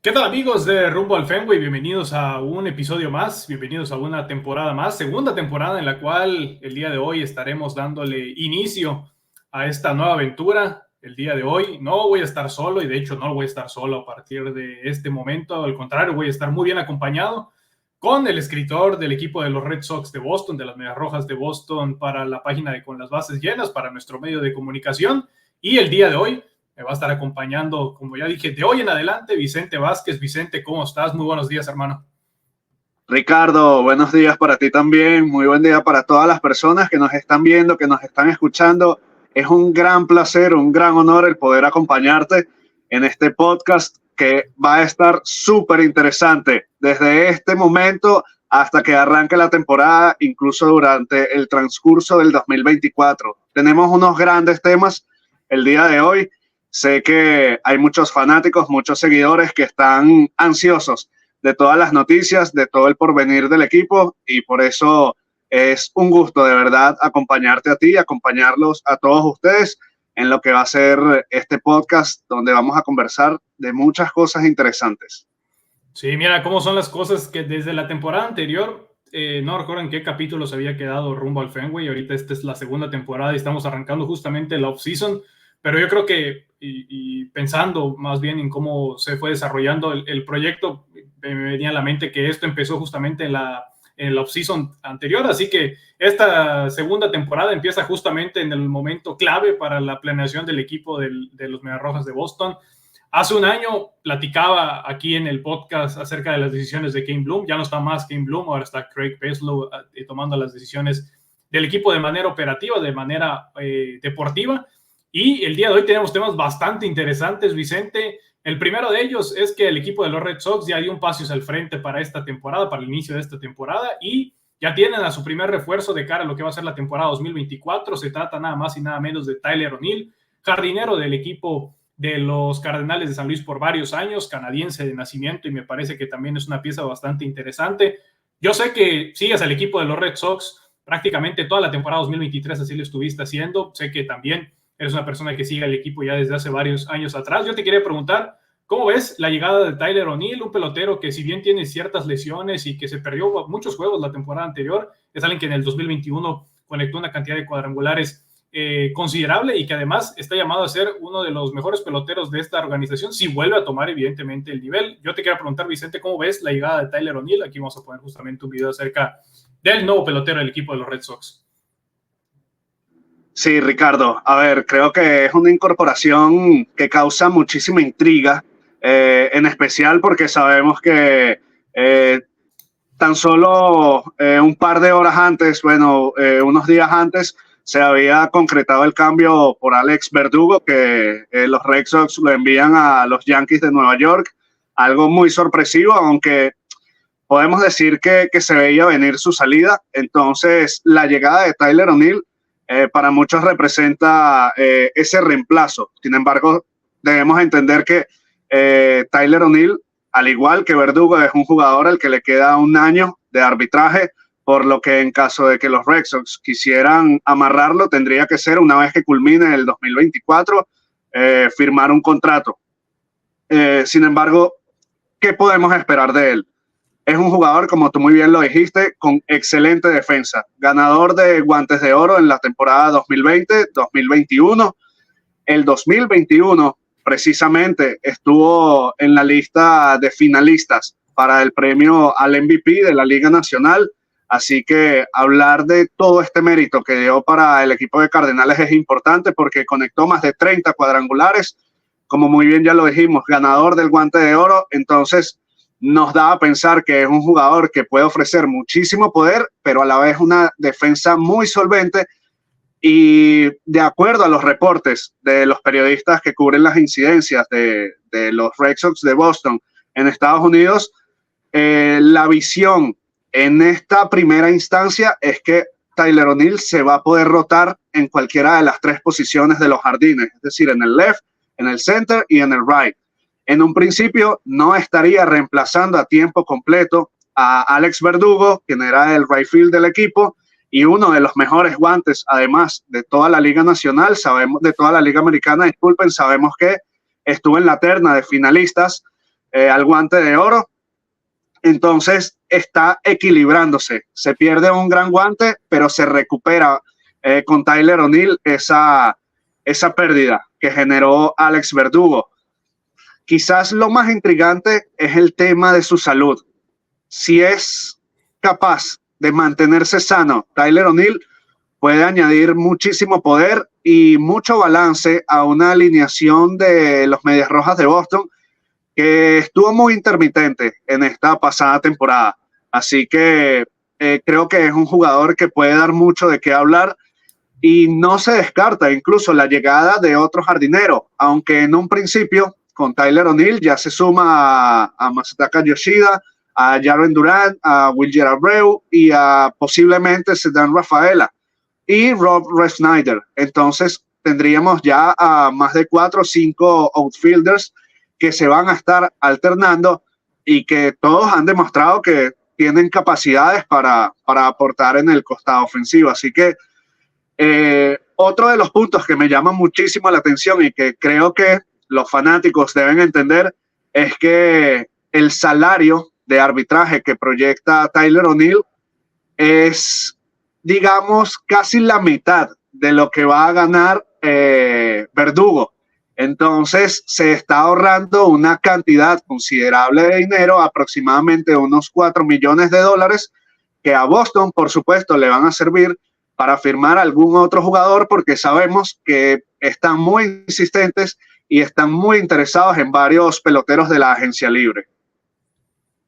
¿Qué tal, amigos de Rumbo al Fenway? Bienvenidos a un episodio más, bienvenidos a una temporada más, segunda temporada en la cual el día de hoy estaremos dándole inicio a esta nueva aventura. El día de hoy no voy a estar solo y de hecho no voy a estar solo a partir de este momento, al contrario, voy a estar muy bien acompañado con el escritor del equipo de los Red Sox de Boston, de las Medias Rojas de Boston, para la página de Con las Bases Llenas, para nuestro medio de comunicación. Y el día de hoy me va a estar acompañando, como ya dije, de hoy en adelante, Vicente Vázquez. Vicente, ¿cómo estás? Muy buenos días, hermano. Ricardo, buenos días para ti también. Muy buen día para todas las personas que nos están viendo, que nos están escuchando. Es un gran placer, un gran honor el poder acompañarte en este podcast que va a estar súper interesante desde este momento hasta que arranque la temporada, incluso durante el transcurso del 2024. Tenemos unos grandes temas el día de hoy. Sé que hay muchos fanáticos, muchos seguidores que están ansiosos de todas las noticias, de todo el porvenir del equipo, y por eso es un gusto de verdad acompañarte a ti, acompañarlos a todos ustedes en lo que va a ser este podcast donde vamos a conversar de muchas cosas interesantes. Sí, mira cómo son las cosas que desde la temporada anterior, no recuerdo en qué capítulo se había quedado Rumbo al Fenway. Ahorita esta es la segunda temporada y estamos arrancando justamente la off-season, pero yo creo que, y pensando más bien en cómo se fue desarrollando el proyecto, me venía a la mente que esto empezó justamente en la off-season anterior, así que esta segunda temporada empieza justamente en el momento clave para la planeación del equipo de los Medias Rojas de Boston. Hace un año platicaba aquí en el podcast acerca de las decisiones de Kane Bloom. Ya no está más Kane Bloom, ahora está Craig Peslow tomando las decisiones del equipo de manera operativa, de manera deportiva. Y el día de hoy tenemos temas bastante interesantes, Vicente. El primero de ellos es que el equipo de los Red Sox ya dio un paso hacia el frente para esta temporada, para el inicio de esta temporada, y ya tienen a su primer refuerzo de cara a lo que va a ser la temporada 2024. Se trata nada más y nada menos de Tyler O'Neill, jardinero del equipo de los Cardenales de San Luis por varios años, canadiense de nacimiento, y me parece que también es una pieza bastante interesante. Yo sé que sigues al equipo de los Red Sox prácticamente toda la temporada 2023, así lo estuviste haciendo. Sé que también eres una persona que sigue al equipo ya desde hace varios años atrás. Yo te quería preguntar, ¿cómo ves la llegada de Tyler O'Neill, un pelotero que si bien tiene ciertas lesiones y que se perdió muchos juegos la temporada anterior, es alguien que en el 2021 conectó una cantidad de cuadrangulares considerable y que además está llamado a ser uno de los mejores peloteros de esta organización si vuelve a tomar evidentemente el nivel? Yo te quiero preguntar, Vicente, ¿cómo ves la llegada de Tyler O'Neill? Aquí vamos a poner justamente un video acerca del nuevo pelotero del equipo de los Red Sox. Sí, Ricardo, a ver, creo que es una incorporación que causa muchísima intriga, en especial porque sabemos que tan solo un par de horas antes, unos días antes, se había concretado el cambio por Alex Verdugo, que los Red Sox lo envían a los Yankees de Nueva York. Algo muy sorpresivo, aunque podemos decir que se veía venir su salida. Entonces, la llegada de Tyler O'Neill para muchos representa ese reemplazo. Sin embargo, debemos entender que Tyler O'Neill, al igual que Verdugo, es un jugador al que le queda un año de arbitraje, por lo que en caso de que los Red Sox quisieran amarrarlo, tendría que ser una vez que culmine el 2024, firmar un contrato. Sin embargo, ¿qué podemos esperar de él? Es un jugador, como tú muy bien lo dijiste, con excelente defensa, ganador de Guantes de Oro en la temporada 2020-2021. El 2021 precisamente estuvo en la lista de finalistas para el premio al MVP de la Liga Nacional. Así que hablar de todo este mérito que dio para el equipo de Cardenales es importante porque conectó más de 30 cuadrangulares, como muy bien ya lo dijimos, ganador del Guante de Oro. Entonces nos da a pensar que es un jugador que puede ofrecer muchísimo poder, pero a la vez una defensa muy solvente. Y de acuerdo a los reportes de los periodistas que cubren las incidencias de los Red Sox de Boston en Estados Unidos, la visión en esta primera instancia es que Tyler O'Neill se va a poder rotar en cualquiera de las tres posiciones de los jardines, es decir, en el left, en el center y en el right. En un principio no estaría reemplazando a tiempo completo a Alex Verdugo, quien era el right field del equipo y uno de los mejores guantes, además de toda la Liga Nacional, sabemos, de toda la Liga Americana, disculpen, sabemos que estuvo en la terna de finalistas al guante de oro. Entonces está equilibrándose. Se pierde un gran guante, pero se recupera con Tyler O'Neill esa pérdida que generó Alex Verdugo. Quizás lo más intrigante es el tema de su salud. Si es capaz de mantenerse sano, Tyler O'Neill puede añadir muchísimo poder y mucho balance a una alineación de los Medias Rojas de Boston que estuvo muy intermitente en esta pasada temporada. Así que creo que es un jugador que puede dar mucho de qué hablar y no se descarta incluso la llegada de otro jardinero, aunque en un principio con Tyler O'Neill ya se suma a Masataka Yoshida, a Jaren Duran, a Wilger Abreu y a posiblemente Cedric Rafaela y Rob Refsnyder. Entonces tendríamos ya a más de 4 o 5 outfielders que se van a estar alternando y que todos han demostrado que tienen capacidades para aportar en el costado ofensivo. Así que otro de los puntos que me llama muchísimo la atención y que creo que los fanáticos deben entender es que el salario de arbitraje que proyecta Tyler O'Neill es, digamos, casi la mitad de lo que va a ganar Verdugo. Entonces se está ahorrando una cantidad considerable de dinero, aproximadamente unos $4 millones, que a Boston, por supuesto, le van a servir para firmar algún otro jugador, porque sabemos que están muy insistentes y están muy interesados en varios peloteros de la agencia libre.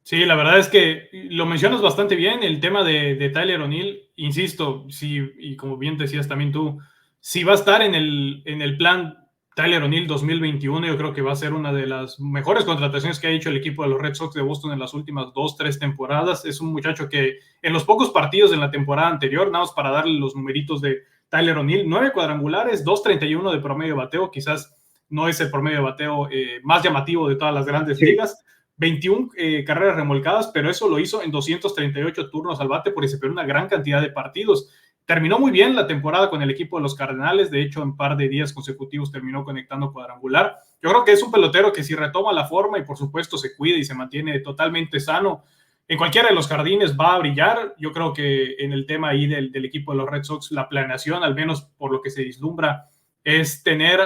Sí, la verdad es que lo mencionas bastante bien, el tema de Tyler O'Neill, insisto, sí, y como bien decías también tú, si va a estar en el plan Tyler O'Neill 2021, yo creo que va a ser una de las mejores contrataciones que ha hecho el equipo de los Red Sox de Boston en las últimas 2-3 temporadas. Es un muchacho que en los pocos partidos de la temporada anterior, nada más para darle los numeritos de Tyler O'Neill, 9 cuadrangulares, 2.31 de promedio de bateo, quizás no es el promedio de bateo más llamativo de todas las grandes ligas, 21 carreras remolcadas, pero eso lo hizo en 238 turnos al bate, porque se perdió una gran cantidad de partidos. Terminó muy bien la temporada con el equipo de los Cardenales, de hecho en un par de días consecutivos terminó conectando cuadrangular. Yo creo que es un pelotero que si retoma la forma y por supuesto se cuida y se mantiene totalmente sano, en cualquiera de los jardines va a brillar. Yo creo que en el tema ahí del equipo de los Red Sox, la planeación, al menos por lo que se vislumbra, es tener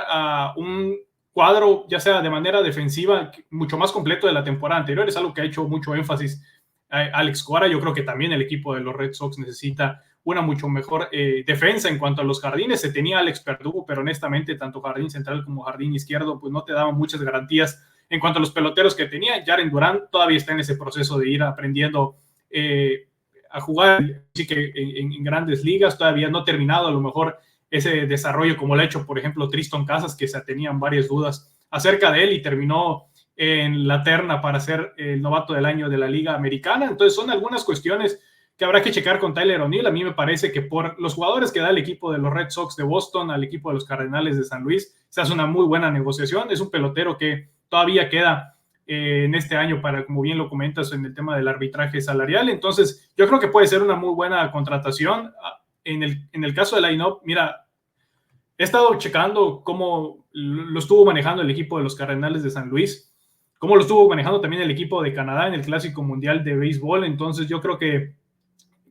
un cuadro, ya sea de manera defensiva, mucho más completo de la temporada anterior. Es algo que ha hecho mucho énfasis Alex Cora. Yo creo que también el equipo de los Red Sox necesita una mucho mejor defensa en cuanto a los jardines. Se tenía Alex Verdugo, pero honestamente tanto jardín central como jardín izquierdo pues no te daban muchas garantías en cuanto a los peloteros que tenía. Jaren Duran todavía está en ese proceso de ir aprendiendo a jugar, sí que en grandes ligas, todavía no ha terminado a lo mejor ese desarrollo como lo ha hecho, por ejemplo, Triston Casas, que se tenían varias dudas acerca de él y terminó en la terna para ser el novato del año de la Liga Americana. Entonces son algunas cuestiones que habrá que checar con Tyler O'Neill. A mí me parece que por los jugadores que da el equipo de los Red Sox de Boston al equipo de los Cardenales de San Luis, se hace una muy buena negociación. Es un pelotero que todavía queda en este año para, como bien lo comentas, en el tema del arbitraje salarial. Entonces, yo creo que puede ser una muy buena contratación. En el caso del line-up, mira, he estado checando cómo lo estuvo manejando el equipo de los Cardenales de San Luis, cómo lo estuvo manejando también el equipo de Canadá en el Clásico Mundial de Béisbol. Entonces, yo creo que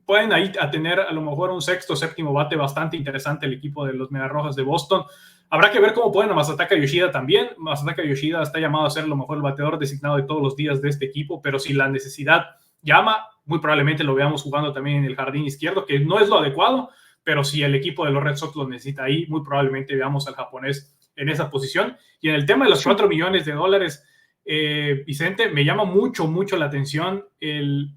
pueden ahí a tener a lo mejor un sexto, séptimo bate bastante interesante el equipo de los Medias Rojas de Boston. Habrá que ver cómo pueden a Masataka Yoshida también. Masataka Yoshida está llamado a ser a lo mejor el bateador designado de todos los días de este equipo, pero si la necesidad llama, muy probablemente lo veamos jugando también en el jardín izquierdo, que no es lo adecuado, pero si el equipo de los Red Sox lo necesita ahí, muy probablemente veamos al japonés en esa posición. Y en el tema de los $4 millones, Vicente, me llama mucho la atención.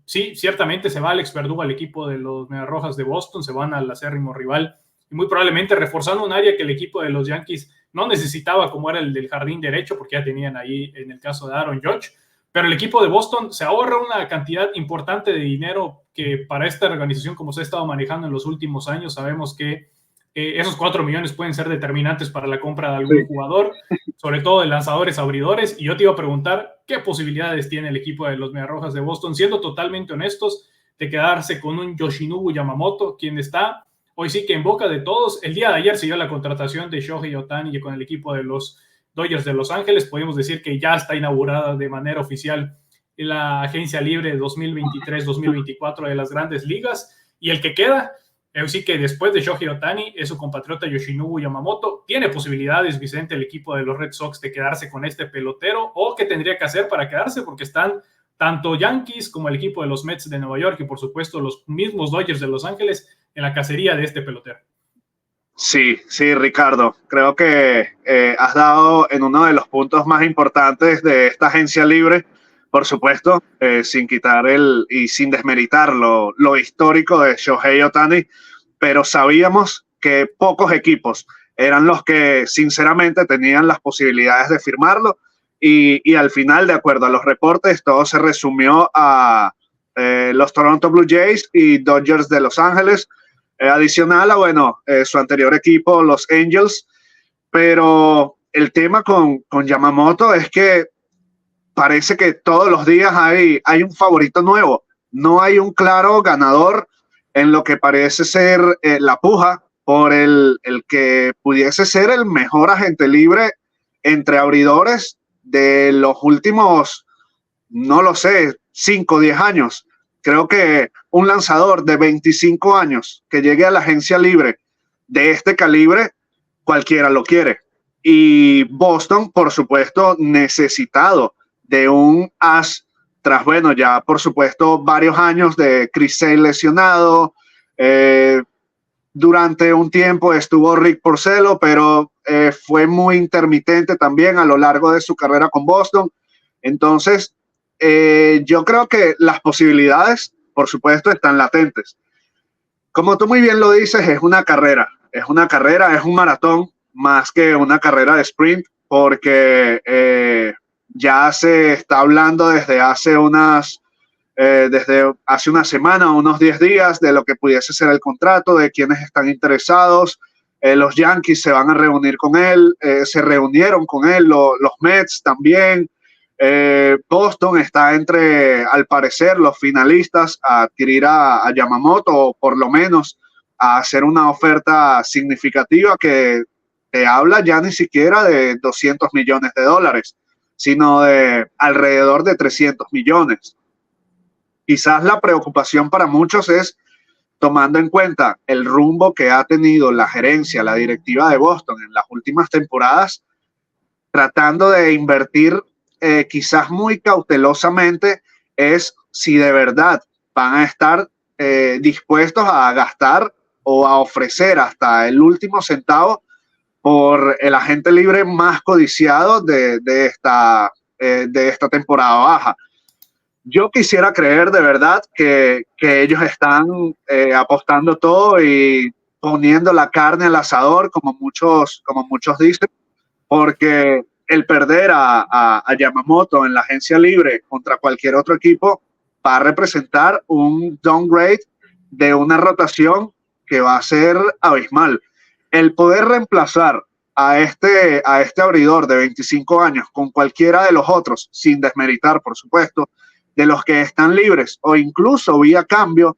Sí, ciertamente se va Alex Verdugo al equipo de los Medias Rojas de Boston, se van al acérrimo rival y muy probablemente reforzando un área que el equipo de los Yankees no necesitaba, como era el del jardín derecho, porque ya tenían ahí en el caso de Aaron Judge. Pero el equipo de Boston se ahorra una cantidad importante de dinero que para esta organización, como se ha estado manejando en los últimos años, sabemos que esos 4 millones pueden ser determinantes para la compra de algún jugador, sobre todo de lanzadores abridores. Y yo te iba a preguntar qué posibilidades tiene el equipo de los Medias Rojas de Boston, siendo totalmente honestos, de quedarse con un Yoshinobu Yamamoto, quien está hoy sí que en boca de todos. El día de ayer se dio la contratación de Shohei Ohtani con el equipo de los Dodgers de Los Ángeles. Podemos decir que ya está inaugurada de manera oficial la agencia libre 2023-2024 de las grandes ligas, y el que queda, sí que después de Shohei Ohtani, es su compatriota Yoshinobu Yamamoto. Tiene posibilidades, Vicente, el equipo de los Red Sox, de quedarse con este pelotero, o qué tendría que hacer para quedarse, porque están tanto Yankees como el equipo de los Mets de Nueva York y por supuesto los mismos Dodgers de Los Ángeles en la cacería de este pelotero. Sí, sí, Ricardo, creo que has dado en uno de los puntos más importantes de esta agencia libre, por supuesto, sin quitar y sin desmeritar lo histórico de Shohei Ohtani, pero sabíamos que pocos equipos eran los que sinceramente tenían las posibilidades de firmarlo, y al final, de acuerdo a los reportes, todo se resumió a los Toronto Blue Jays y Dodgers de Los Ángeles, adicional a, bueno, su anterior equipo, los Angels. Pero el tema con Yamamoto es que parece que todos los días hay un favorito nuevo. No hay un claro ganador en lo que parece ser la puja por el que pudiese ser el mejor agente libre entre abridores de los últimos, no lo sé, 5 o 10 años. Creo que un lanzador de 25 años que llegue a la agencia libre de este calibre, cualquiera lo quiere. Y Boston, por supuesto, necesitado de un as tras, bueno, ya por supuesto varios años de Chris Sale lesionado. Durante un tiempo estuvo Rick Porcello, pero fue muy intermitente también a lo largo de su carrera con Boston. Entonces, yo creo que las posibilidades, por supuesto, están latentes. Como tú muy bien lo dices, es una carrera, es un maratón más que una carrera de sprint, porque ya se está hablando desde hace una semana, unos 10 días, de lo que pudiese ser el contrato, de quienes están interesados. Los Yankees se van a reunir con él, se reunieron con él, los Mets también. Boston está entre, al parecer, los finalistas a adquirir a Yamamoto, o por lo menos a hacer una oferta significativa que te habla ya ni siquiera de $200 millones, sino de alrededor de 300 millones. Quizás la preocupación para muchos es, tomando en cuenta el rumbo que ha tenido la gerencia, la directiva de Boston en las últimas temporadas, tratando de invertir quizás muy cautelosamente, es si de verdad van a estar dispuestos a gastar o a ofrecer hasta el último centavo por el agente libre más codiciado de esta temporada baja. Yo quisiera creer de verdad que ellos están apostando todo y poniendo la carne al asador, como muchos dicen, porque el perder a Yamamoto en la agencia libre contra cualquier otro equipo va a representar un downgrade de una rotación que va a ser abismal. El poder reemplazar a este abridor de 25 años con cualquiera de los otros, sin desmeritar, por supuesto, de los que están libres o incluso vía cambio,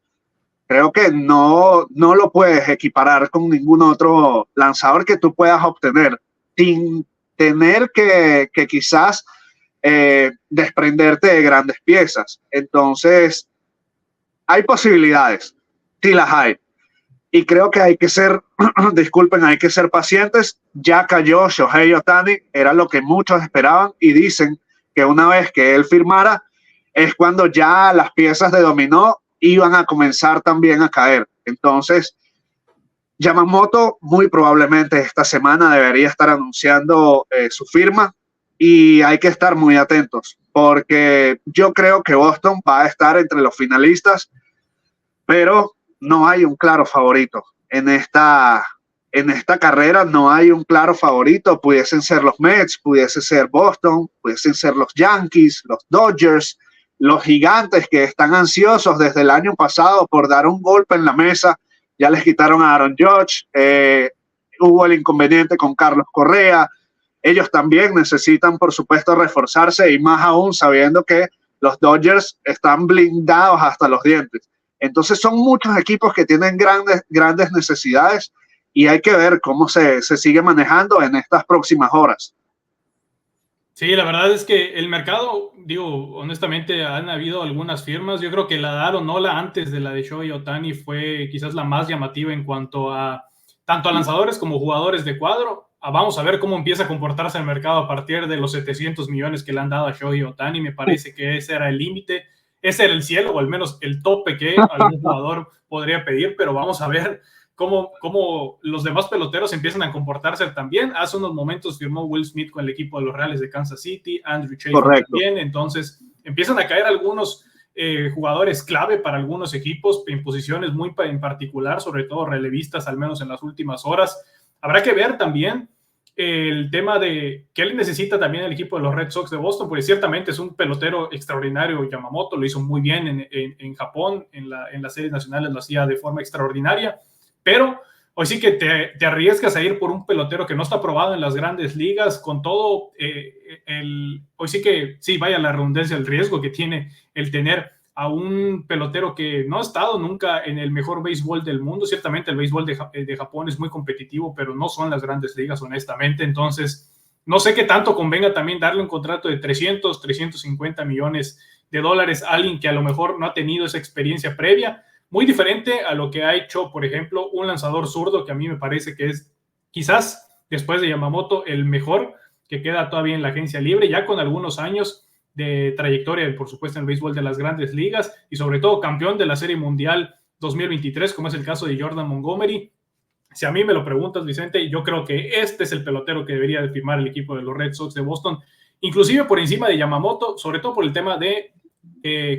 creo que no lo puedes equiparar con ningún otro lanzador que tú puedas obtener sin tener que quizás desprenderte de grandes piezas. Entonces, hay posibilidades, sí las hay. Y creo que hay que ser, hay que ser pacientes. Ya cayó Shohei Ohtani, era lo que muchos esperaban, y dicen que una vez que él firmara, es cuando ya las piezas de dominó iban a comenzar también a caer. Entonces, Yamamoto muy probablemente esta semana debería estar anunciando su firma, y hay que estar muy atentos porque yo creo que Boston va a estar entre los finalistas, pero no hay un claro favorito en esta carrera. No hay un claro favorito. Pudiesen ser los Mets, pudiese ser Boston, pudiesen ser los Yankees, los Dodgers, los Gigantes, que están ansiosos desde el año pasado por dar un golpe en la mesa. Ya les quitaron a Aaron Judge, hubo el inconveniente con Carlos Correa. Ellos también necesitan, por supuesto, reforzarse, y más aún sabiendo que los Dodgers están blindados hasta los dientes. Entonces son muchos equipos que tienen grandes necesidades, y hay que ver cómo se sigue manejando en estas próximas horas. Sí, la verdad es que el mercado, digo, honestamente, han habido algunas firmas. Yo creo que la de Aaron Nola antes de la de Shohei Ohtani fue quizás la más llamativa en cuanto a tanto a lanzadores como jugadores de cuadro. Vamos a ver cómo empieza a comportarse el mercado a partir de los 700 millones que le han dado a Shohei Ohtani. Me parece que ese era el límite, ese era el cielo, o al menos el tope que algún jugador podría pedir, pero vamos a ver cómo los demás peloteros empiezan a comportarse también. Hace unos momentos firmó Will Smith con el equipo de los Reales de Kansas City, Andrew Chafin también, entonces empiezan a caer algunos jugadores clave para algunos equipos en posiciones muy en particular, sobre todo relevistas, al menos en las últimas horas. Habrá que ver también el tema de qué le necesita también el equipo de los Red Sox de Boston, porque ciertamente es un pelotero extraordinario. Yamamoto lo hizo muy bien en Japón, en las series nacionales lo hacía de forma extraordinaria, pero hoy sí que te arriesgas a ir por un pelotero que no está probado en las grandes ligas, con todo hoy sí que, sí, vaya la redundancia, el riesgo que tiene el tener a un pelotero que no ha estado nunca en el mejor béisbol del mundo. Ciertamente el béisbol de Japón es muy competitivo, pero no son las grandes ligas, honestamente. Entonces, no sé qué tanto convenga también darle un contrato de 350 millones de dólares a alguien que a lo mejor no ha tenido esa experiencia previa. Muy diferente a lo que ha hecho, por ejemplo, un lanzador zurdo, que a mí me parece que es quizás, después de Yamamoto, el mejor que queda todavía en la agencia libre, ya con algunos años de trayectoria, por supuesto, en el béisbol de las grandes ligas, y sobre todo campeón de la Serie Mundial 2023, como es el caso de Jordan Montgomery. Si a mí me lo preguntas, Vicente, yo creo que este es el pelotero que debería de firmar el equipo de los Red Sox de Boston, inclusive por encima de Yamamoto, sobre todo por el tema de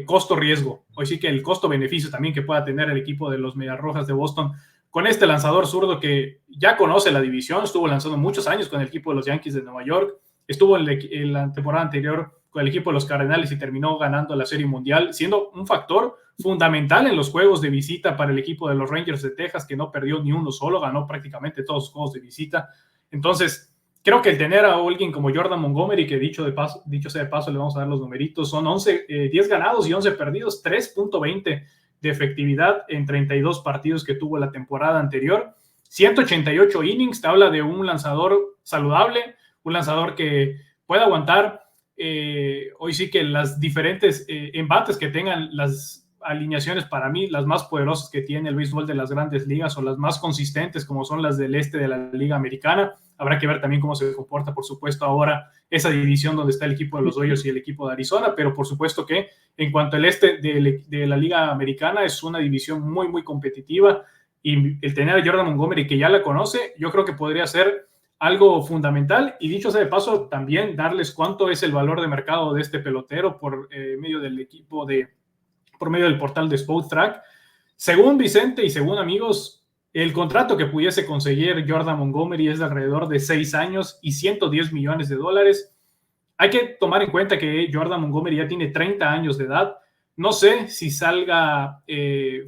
costo-riesgo. Hoy sí que el costo-beneficio también que pueda tener el equipo de los Medias Rojas de Boston con este lanzador zurdo que ya conoce la división, estuvo lanzando muchos años con el equipo de los Yankees de Nueva York, estuvo en la temporada anterior con el equipo de los Cardenales y terminó ganando la Serie Mundial, siendo un factor fundamental en los juegos de visita para el equipo de los Rangers de Texas, que no perdió ni uno solo, ganó prácticamente todos los juegos de visita. Entonces, creo que el tener a alguien como Jordan Montgomery, que dicho sea de paso, le vamos a dar los numeritos, son 10 ganados y 11 perdidos, 3.20 de efectividad en 32 partidos que tuvo la temporada anterior, 188 innings, te habla de un lanzador saludable, un lanzador que puede aguantar hoy sí que las diferentes embates que tengan las alineaciones, para mí las más poderosas que tiene el béisbol de las grandes ligas, o las más consistentes como son las del este de la Liga Americana. Habrá que ver también cómo se comporta, por supuesto, ahora esa división donde está el equipo de los Dodgers y el equipo de Arizona, pero por supuesto que en cuanto al este de la Liga Americana es una división muy, muy competitiva, y el tener a Jordan Montgomery, que ya la conoce, yo creo que podría ser algo fundamental. Y dicho sea de paso, también darles cuánto es el valor de mercado de este pelotero por medio del equipo por medio del portal de Spotrac. Según Vicente y según amigos, el contrato que pudiese conseguir Jordan Montgomery es de alrededor de 6 años y 110 millones de dólares. Hay que tomar en cuenta que Jordan Montgomery ya tiene 30 años de edad. No sé si salga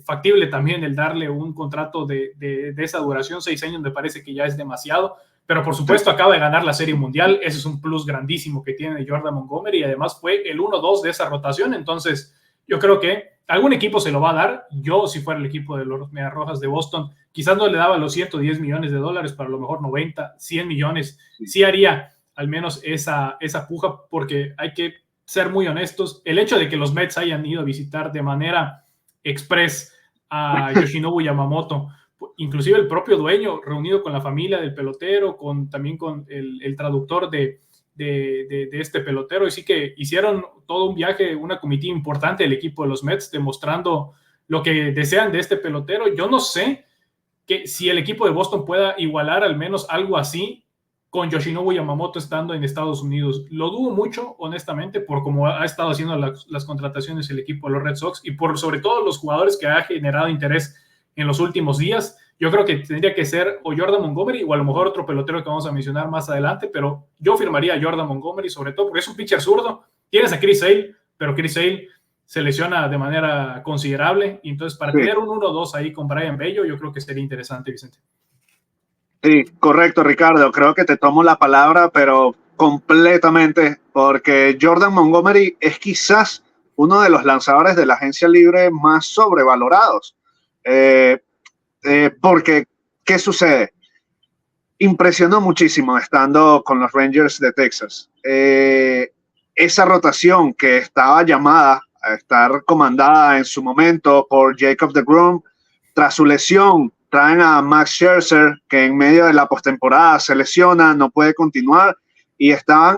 factible también el darle un contrato de esa duración. 6 años me parece que ya es demasiado, pero por supuesto acaba de ganar la Serie Mundial. Ese es un plus grandísimo que tiene Jordan Montgomery, y además fue el 1-2 de esa rotación. Entonces yo creo que algún equipo se lo va a dar. Yo, si fuera el equipo de los Medias Rojas de Boston, quizás no le daba los 110 millones de dólares, pero a lo mejor 90, 100 millones. Sí haría al menos esa puja, porque hay que ser muy honestos. El hecho de que los Mets hayan ido a visitar de manera express a Yoshinobu Yamamoto, inclusive el propio dueño reunido con la familia del pelotero, también con el traductor de este pelotero, y sí que hicieron todo un viaje, una comitiva importante del equipo de los Mets, demostrando lo que desean de este pelotero. Yo no sé si el equipo de Boston pueda igualar al menos algo así con Yoshinobu Yamamoto estando en Estados Unidos. Lo dudo mucho, honestamente, por cómo ha estado haciendo las contrataciones el equipo de los Red Sox, y por sobre todo los jugadores que ha generado interés en los últimos días. Yo creo que tendría que ser o Jordan Montgomery o a lo mejor otro pelotero que vamos a mencionar más adelante, pero yo firmaría a Jordan Montgomery, sobre todo porque es un pitcher zurdo. Tienes a Chris Sale, pero Chris Sale se lesiona de manera considerable, y entonces para tener un 1-2 ahí con Brayan Bello, yo creo que sería interesante, Vicente. Sí, correcto, Ricardo. Creo que te tomo la palabra, pero completamente, porque Jordan Montgomery es quizás uno de los lanzadores de la agencia libre más sobrevalorados. Porque, ¿qué sucede? impresionó muchísimo estando con los Rangers de Texas. Esa rotación que estaba llamada a estar comandada en su momento por Jacob deGrom, tras su lesión, traen a Max Scherzer, que en medio de la postemporada se lesiona, no puede continuar, y estaban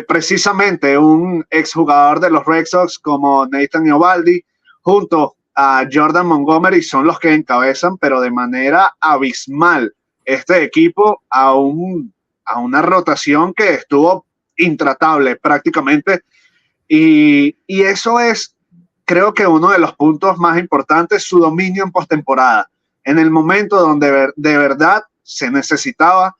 precisamente un exjugador de los Red Sox como Nathan Eovaldi, junto a Jordan Montgomery, son los que encabezan, pero de manera abismal, este equipo a una rotación que estuvo intratable prácticamente. Y eso es, creo que uno de los puntos más importantes, su dominio en postemporada. En el momento donde de verdad se necesitaba,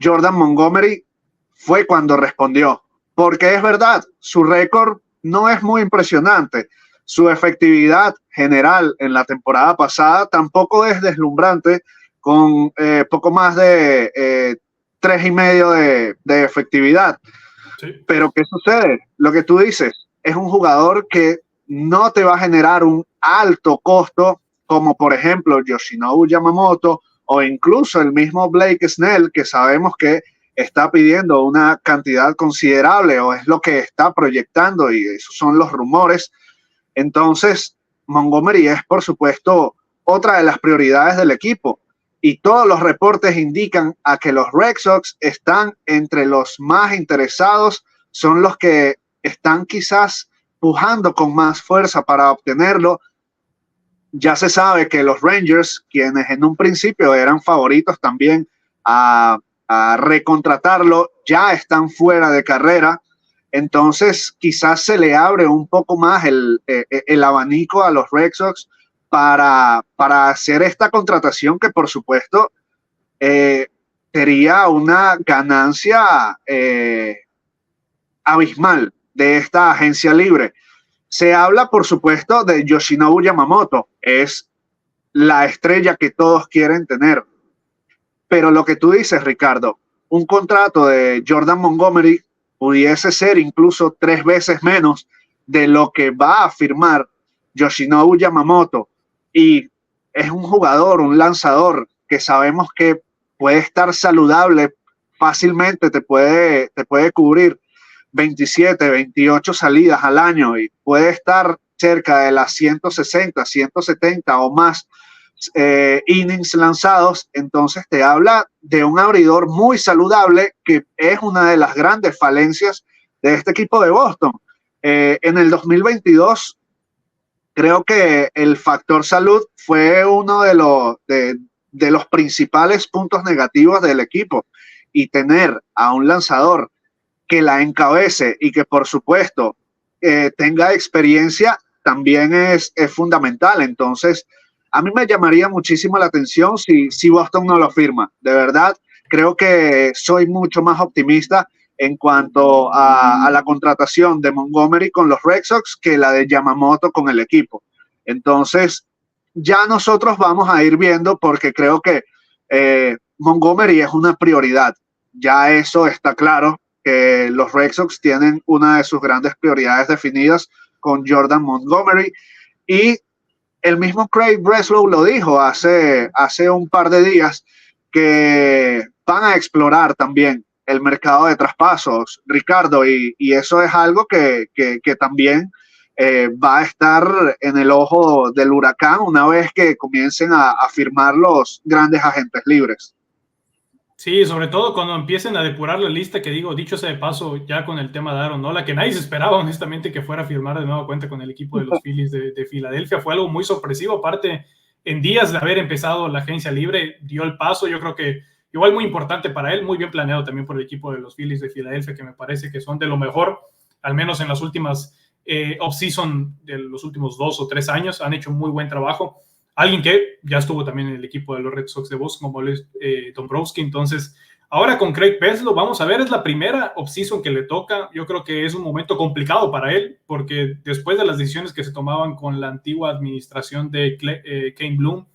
Jordan Montgomery fue cuando respondió. Porque es verdad, su récord no es muy impresionante. Su efectividad general en la temporada pasada tampoco es deslumbrante, con poco más de 3.5 de efectividad. Sí. Pero ¿qué sucede? Lo que tú dices, es un jugador que no te va a generar un alto costo, como por ejemplo Yoshinobu Yamamoto o incluso el mismo Blake Snell, que sabemos que está pidiendo una cantidad considerable, o es lo que está proyectando, y esos son los rumores. Entonces, Montgomery es, por supuesto, otra de las prioridades del equipo. Y todos los reportes indican a que los Red Sox están entre los más interesados, son los que están quizás pujando con más fuerza para obtenerlo. Ya se sabe que los Rangers, quienes en un principio eran favoritos también a recontratarlo, ya están fuera de carrera. Entonces quizás se le abre un poco más el abanico a los Red Sox para hacer esta contratación, que por supuesto sería una ganancia abismal de esta agencia libre. Se habla, por supuesto, de Yoshinobu Yamamoto, es la estrella que todos quieren tener. Pero lo que tú dices, Ricardo, un contrato de Jordan Montgomery pudiese ser incluso 3 veces menos de lo que va a firmar Yoshinobu Yamamoto. Y es un jugador, un lanzador que sabemos que puede estar saludable fácilmente, te puede cubrir 27, 28 salidas al año y puede estar cerca de las 160, 170 o más innings lanzados. Entonces te habla de un abridor muy saludable, que es una de las grandes falencias de este equipo de Boston. En el 2022 creo que el factor salud fue uno de los principales puntos negativos del equipo, y tener a un lanzador que la encabece y que por supuesto tenga experiencia también es fundamental. Entonces a mí me llamaría muchísimo la atención si Boston no lo firma. De verdad, creo que soy mucho más optimista en cuanto a la contratación de Montgomery con los Red Sox que la de Yamamoto con el equipo. Entonces, ya nosotros vamos a ir viendo, porque creo que Montgomery es una prioridad. Ya eso está claro, que los Red Sox tienen una de sus grandes prioridades definidas con Jordan Montgomery, y el mismo Craig Breslow lo dijo hace un par de días, que van a explorar también el mercado de traspasos, Ricardo, y eso es algo que también va a estar en el ojo del huracán una vez que comiencen a firmar los grandes agentes libres. Sí, sobre todo cuando empiecen a depurar la lista, que dicho sea de paso, ya con el tema de Aaron Nola, que nadie se esperaba honestamente que fuera a firmar de nueva cuenta con el equipo de los Phillies de Filadelfia, fue algo muy sorpresivo. Aparte, en días de haber empezado la agencia libre, dio el paso. Yo creo que igual muy importante para él, muy bien planeado también por el equipo de los Phillies de Filadelfia, que me parece que son de lo mejor, al menos en las últimas off-season de los últimos 2 o 3 años, han hecho un muy buen trabajo. Alguien que ya estuvo también en el equipo de los Red Sox de Boston, como es Dombrowski. Entonces, ahora con Craig Breslow, vamos a ver, es la primera off-season que le toca. Yo creo que es un momento complicado para él, porque después de las decisiones que se tomaban con la antigua administración de Kane Bloom,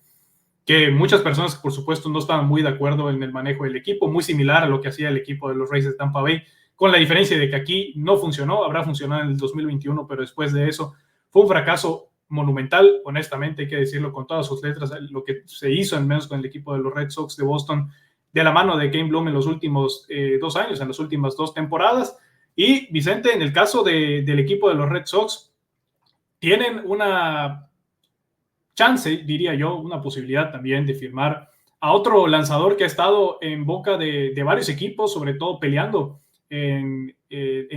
que muchas personas, por supuesto, no estaban muy de acuerdo en el manejo del equipo, muy similar a lo que hacía el equipo de los Rays de Tampa Bay, con la diferencia de que aquí no funcionó, habrá funcionado en el 2021, pero después de eso fue un fracaso monumental, honestamente, hay que decirlo con todas sus letras. Lo que se hizo, al menos con el equipo de los Red Sox de Boston, de la mano de Kane Bloom en los últimos 2 años, en las últimas 2 temporadas. Y Vicente, en el caso del equipo de los Red Sox, tienen una chance, diría yo, una posibilidad también de firmar a otro lanzador que ha estado en boca de varios equipos, sobre todo peleando en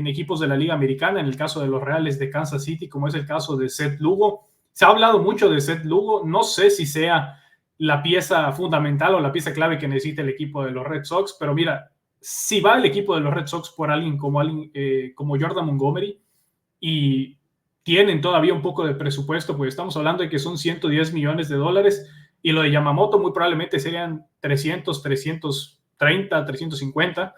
equipos de la Liga Americana, en el caso de los Reales de Kansas City, como es el caso de Seth Lugo. Se ha hablado mucho de Seth Lugo, no sé si sea la pieza fundamental o la pieza clave que necesita el equipo de los Red Sox, pero mira, si va el equipo de los Red Sox por alguien como Jordan Montgomery y tienen todavía un poco de presupuesto, pues estamos hablando de que son $110 millones, y lo de Yamamoto muy probablemente serían 300, 330, 350.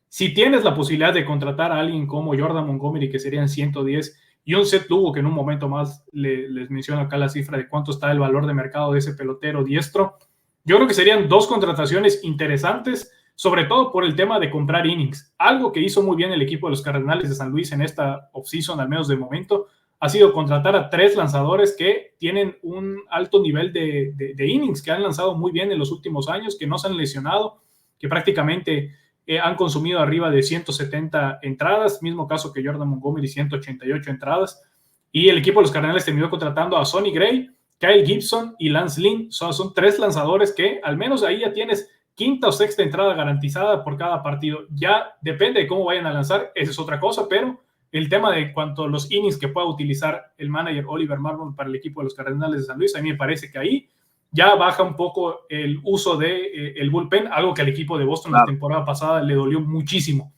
Si tienes la posibilidad de contratar a alguien como Jordan Montgomery, que serían 110, y un Seth Lugo, que en un momento más les menciono acá la cifra de cuánto está el valor de mercado de ese pelotero diestro, yo creo que serían 2 contrataciones interesantes, sobre todo por el tema de comprar innings. Algo que hizo muy bien el equipo de los Cardenales de San Luis en esta offseason, al menos de momento, ha sido contratar a 3 lanzadores que tienen un alto nivel de innings, que han lanzado muy bien en los últimos años, que no se han lesionado, que prácticamente han consumido arriba de 170 entradas, mismo caso que Jordan Montgomery, 188 entradas, y el equipo de los Cardenales terminó contratando a Sonny Gray, Kyle Gibson y Lance Lynn. Son 3 lanzadores que al menos ahí ya tienes quinta o sexta entrada garantizada por cada partido. Ya depende de cómo vayan a lanzar, esa es otra cosa, pero el tema de cuanto a los innings que pueda utilizar el manager Oliver Marmol para el equipo de los Cardenales de San Luis, a mí me parece que ahí ya baja un poco el uso del bullpen, algo que al equipo de Boston la temporada pasada le dolió muchísimo.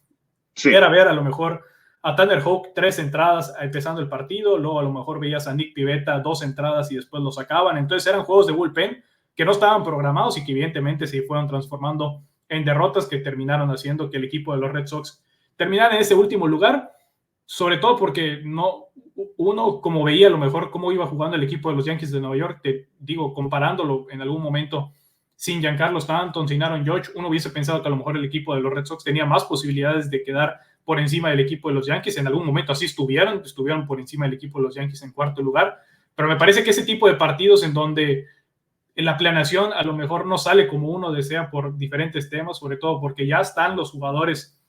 Sí. Era ver a lo mejor a Tanner Houck 3 entradas empezando el partido, luego a lo mejor veías a Nick Pivetta 2 entradas y después lo sacaban. Entonces eran juegos de bullpen que no estaban programados y que evidentemente se fueron transformando en derrotas que terminaron haciendo que el equipo de los Red Sox terminara en ese último lugar, sobre todo porque uno como veía a lo mejor cómo iba jugando el equipo de los Yankees de Nueva York, te digo, comparándolo en algún momento sin Giancarlo Stanton, sin Aaron Judge, uno hubiese pensado que a lo mejor el equipo de los Red Sox tenía más posibilidades de quedar por encima del equipo de los Yankees. En algún momento así estuvieron por encima del equipo de los Yankees en cuarto lugar, pero me parece que ese tipo de partidos en donde la planeación a lo mejor no sale como uno desea por diferentes temas, sobre todo porque ya están los jugadores,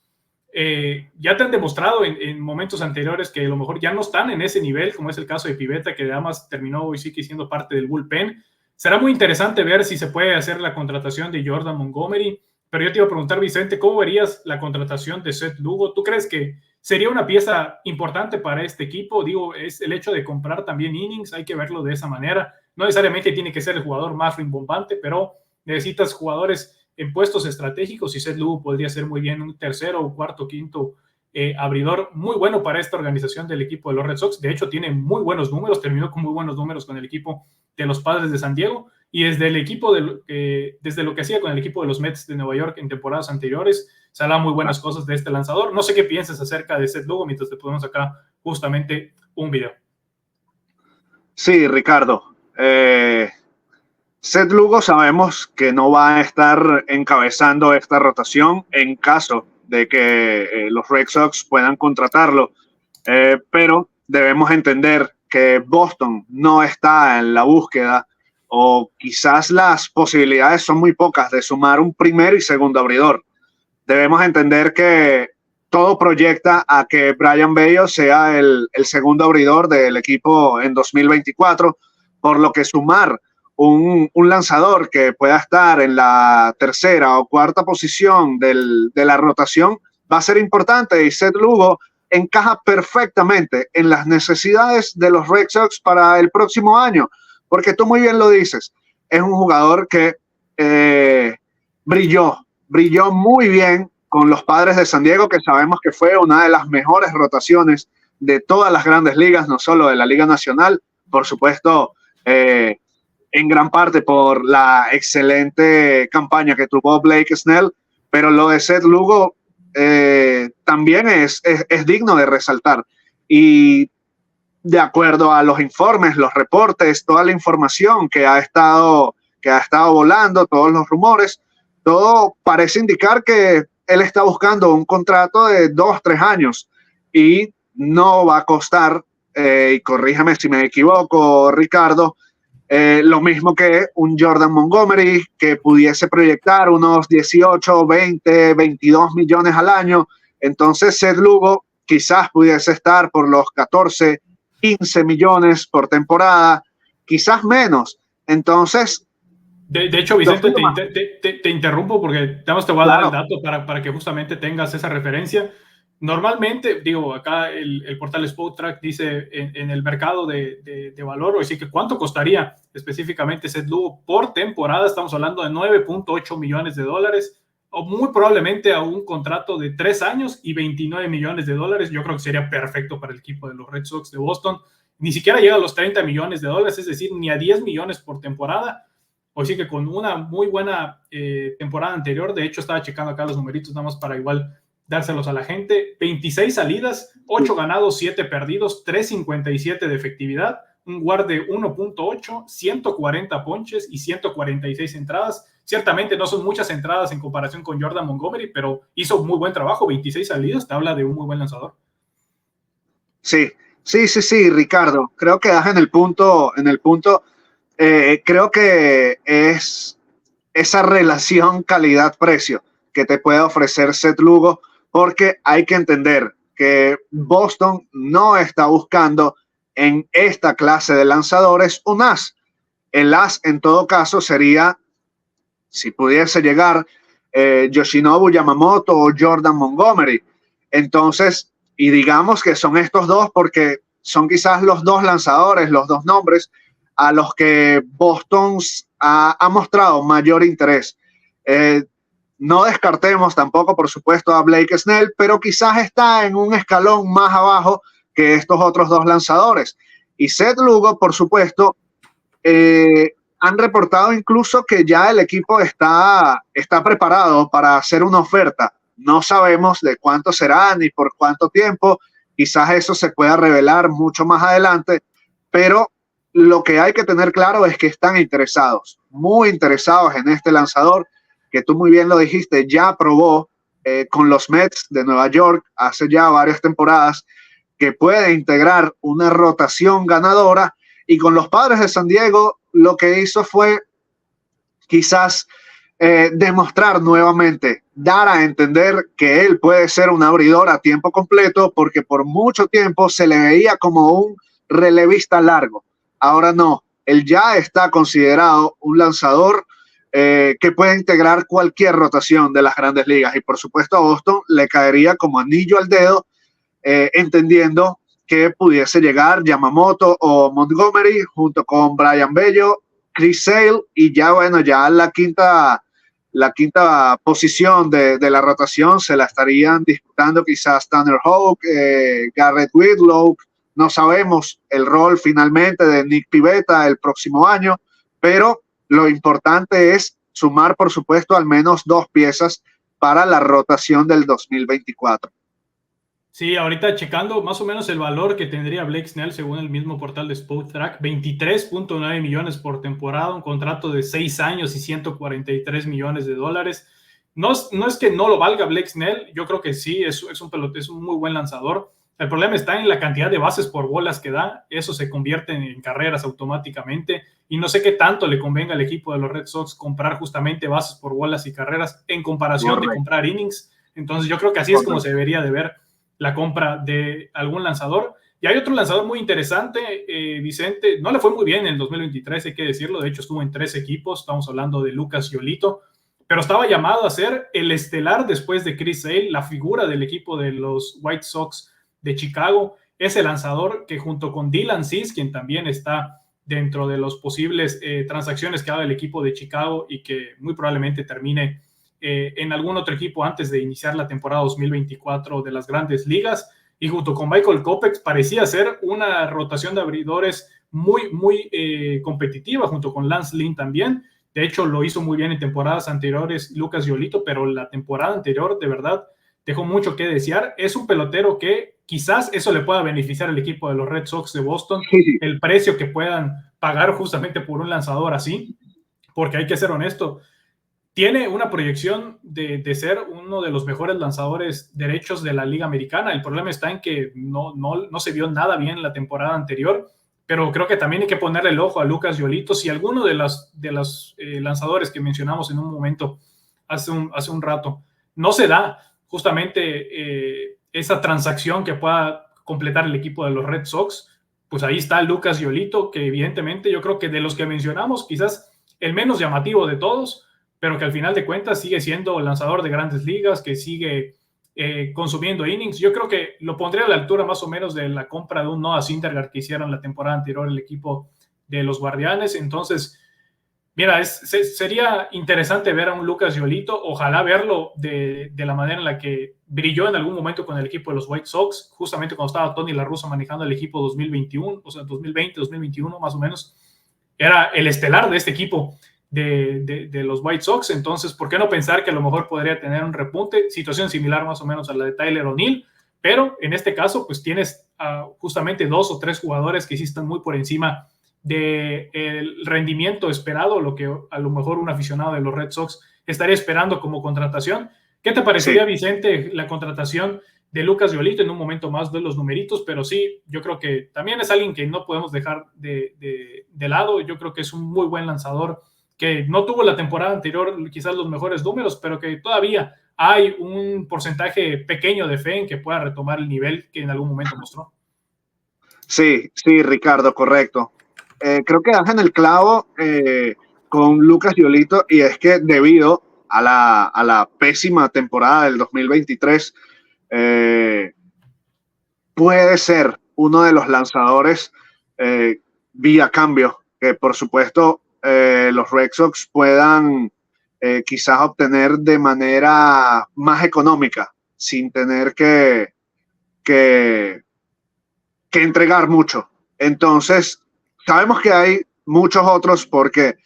ya te han demostrado en momentos anteriores que a lo mejor ya no están en ese nivel, como es el caso de Pivetta, que además terminó hoy sí que siendo parte del bullpen. Será muy interesante ver si se puede hacer la contratación de Jordan Montgomery, pero yo te iba a preguntar, Vicente, ¿cómo verías la contratación de Seth Lugo? ¿Tú crees que sería una pieza importante para este equipo? Digo, es el hecho de comprar también innings, hay que verlo de esa manera. No necesariamente tiene que ser el jugador más rimbombante, pero necesitas jugadores en puestos estratégicos y Seth Lugo podría ser muy bien un tercero o cuarto, quinto abridor muy bueno para esta organización del equipo de los Red Sox. De hecho, tiene muy buenos números, terminó con muy buenos números con el equipo de los Padres de San Diego, y desde el equipo desde lo que hacía con el equipo de los Mets de Nueva York en temporadas anteriores, se hablan muy buenas cosas de este lanzador. No sé qué piensas acerca de Seth Lugo mientras te ponemos acá justamente un video. Sí, Ricardo. Seth Lugo sabemos que no va a estar encabezando esta rotación en caso de que los Red Sox puedan contratarlo, pero debemos entender que Boston no está en la búsqueda, o quizás las posibilidades son muy pocas de sumar un primer y segundo abridor. Debemos entender que todo proyecta a que Brayan Bello sea el segundo abridor del equipo en 2024, por lo que sumar un lanzador que pueda estar en la tercera o cuarta posición de la rotación va a ser importante, y Seth Lugo encaja perfectamente en las necesidades de los Red Sox para el próximo año, porque tú muy bien lo dices, es un jugador que brilló muy bien con los Padres de San Diego, que sabemos que fue una de las mejores rotaciones de todas las grandes ligas, no solo de la Liga Nacional, por supuesto, en gran parte por la excelente campaña que tuvo Blake Snell, pero lo de Seth Lugo también es digno de resaltar. Y de acuerdo a los informes, los reportes, toda la información que ha estado volando, todos los rumores, todo parece indicar que él está buscando un contrato de 2-3 años y no va a costar, y corríjame si me equivoco, Ricardo, Lo mismo que un Jordan Montgomery, que pudiese proyectar unos 18, 20, 22 millones al año. Entonces, Seth Lugo quizás pudiese estar por los 14, 15 millones por temporada, quizás menos. Entonces, De hecho, Vicente, te interrumpo porque te voy a dar el dato para que justamente tengas esa referencia. Normalmente, digo, acá el portal Spotrac dice en el mercado de valor, o decir que cuánto costaría específicamente Seth Lugo por temporada. Estamos hablando de 9.8 millones de dólares, o muy probablemente a un contrato de 3 años y 29 millones de dólares. Yo creo que sería perfecto para el equipo de los Red Sox de Boston. Ni siquiera llega a los 30 millones de dólares, es decir, ni a 10 millones por temporada. O sí que con una muy buena temporada anterior, de hecho estaba checando acá los numeritos nada más para igual dárselos a la gente, 26 salidas, 8 ganados, 7 perdidos, 3.57 de efectividad, un WAR de 1.8, 140 ponches y 146 entradas. Ciertamente no son muchas entradas en comparación con Jordan Montgomery, pero hizo muy buen trabajo, 26 salidas, te habla de un muy buen lanzador. Sí, Ricardo, creo que das en el punto. Creo que es esa relación calidad-precio que te puede ofrecer Seth Lugo, porque hay que entender que Boston no está buscando en esta clase de lanzadores un as. El as en todo caso sería, si pudiese llegar, Yoshinobu Yamamoto o Jordan Montgomery. Entonces, y digamos que son estos dos porque son quizás los dos lanzadores, los dos nombres a los que Boston ha mostrado mayor interés. No descartemos tampoco, por supuesto, a Blake Snell, pero quizás está en un escalón más abajo que estos otros dos lanzadores. Y Seth Lugo, por supuesto, han reportado incluso que ya el equipo está preparado para hacer una oferta. No sabemos de cuánto será ni por cuánto tiempo. Quizás eso se pueda revelar mucho más adelante, pero lo que hay que tener claro es que están interesados, muy interesados en este lanzador, que tú muy bien lo dijiste, ya probó con los Mets de Nueva York hace ya varias temporadas que puede integrar una rotación ganadora, y con los Padres de San Diego lo que hizo fue quizás demostrar nuevamente, dar a entender que él puede ser un abridor a tiempo completo, porque por mucho tiempo se le veía como un relevista largo. Ahora no, él ya está considerado un lanzador que puede integrar cualquier rotación de las grandes ligas, y por supuesto a Boston le caería como anillo al dedo, entendiendo que pudiese llegar Yamamoto o Montgomery junto con Brian Bello, Chris Sale, y ya bueno, ya la quinta posición de la rotación se la estarían disputando quizás Tanner Houck, Garrett Whitlow. No sabemos el rol finalmente de Nick Pivetta el próximo año, pero lo importante es sumar, por supuesto, al menos 2 piezas para la rotación del 2024. Sí, ahorita checando más o menos el valor que tendría Blake Snell según el mismo portal de Spotrac, 23.9 millones por temporada, un contrato de 6 años y 143 millones de dólares. No es que no lo valga Blake Snell, yo creo que sí, es un muy buen lanzador. El problema está en la cantidad de bases por bolas que da, eso se convierte en carreras automáticamente, y no sé qué tanto le convenga al equipo de los Red Sox comprar justamente bases por bolas y carreras en comparación de comprar innings. Entonces yo creo que así es como se debería de ver la compra de algún lanzador. Y hay otro lanzador muy interesante, Vicente, no le fue muy bien en el 2023, hay que decirlo, de hecho estuvo en 3 equipos, estamos hablando de Lucas Giolito, pero estaba llamado a ser el estelar después de Chris Sale, la figura del equipo de los White Sox de Chicago, ese lanzador que junto con Dylan Cease, quien también está dentro de las posibles transacciones que haga el equipo de Chicago y que muy probablemente termine en algún otro equipo antes de iniciar la temporada 2024 de las grandes ligas, y junto con Michael Kopech parecía ser una rotación de abridores muy competitiva, junto con Lance Lynn también. De hecho lo hizo muy bien en temporadas anteriores Lucas Giolito, pero la temporada anterior de verdad dejó mucho que desear. Es un pelotero que quizás eso le pueda beneficiar al equipo de los Red Sox de Boston, el precio que puedan pagar justamente por un lanzador así, porque hay que ser honesto, tiene una proyección de ser uno de los mejores lanzadores derechos de la Liga Americana. El problema está en que no se vio nada bien la temporada anterior, pero creo que también hay que ponerle el ojo a Lucas Giolito. Si alguno de los lanzadores que mencionamos en un momento hace un rato no se da justamente esa transacción que pueda completar el equipo de los Red Sox, pues ahí está Lucas Giolito, que evidentemente yo creo que de los que mencionamos, quizás el menos llamativo de todos, pero que al final de cuentas sigue siendo lanzador de grandes ligas, que sigue consumiendo innings. Yo creo que lo pondría a la altura más o menos de la compra de un Noah Syndergaard que hicieron la temporada anterior el equipo de los Guardianes. Entonces, mira, sería interesante ver a un Lucas Giolito, ojalá verlo de la manera en la que brilló en algún momento con el equipo de los White Sox, justamente cuando estaba Tony La Russa manejando el equipo 2021, o sea, 2020, 2021 más o menos, era el estelar de este equipo de los White Sox. Entonces, ¿por qué no pensar que a lo mejor podría tener un repunte? Situación similar más o menos a la de Tyler O'Neill, pero en este caso, pues tienes justamente 2 o 3 jugadores que sí están muy por encima del rendimiento esperado, lo que a lo mejor un aficionado de los Red Sox estaría esperando como contratación. ¿Qué te parecería, sí, Vicente, la contratación de Lucas Giolito? En un momento más de los numeritos, pero sí, yo creo que también es alguien que no podemos dejar de lado. Yo creo que es un muy buen lanzador, que no tuvo la temporada anterior quizás los mejores números, pero que todavía hay un porcentaje pequeño de fe en que pueda retomar el nivel que en algún momento mostró. Sí, sí, Ricardo, correcto. Creo que das en el clavo con Lucas Giolito, y es que debido a la pésima temporada del 2023, puede ser uno de los lanzadores vía cambio, que por supuesto los Red Sox puedan quizás obtener de manera más económica, sin tener que entregar mucho. Entonces, sabemos que hay muchos otros, porque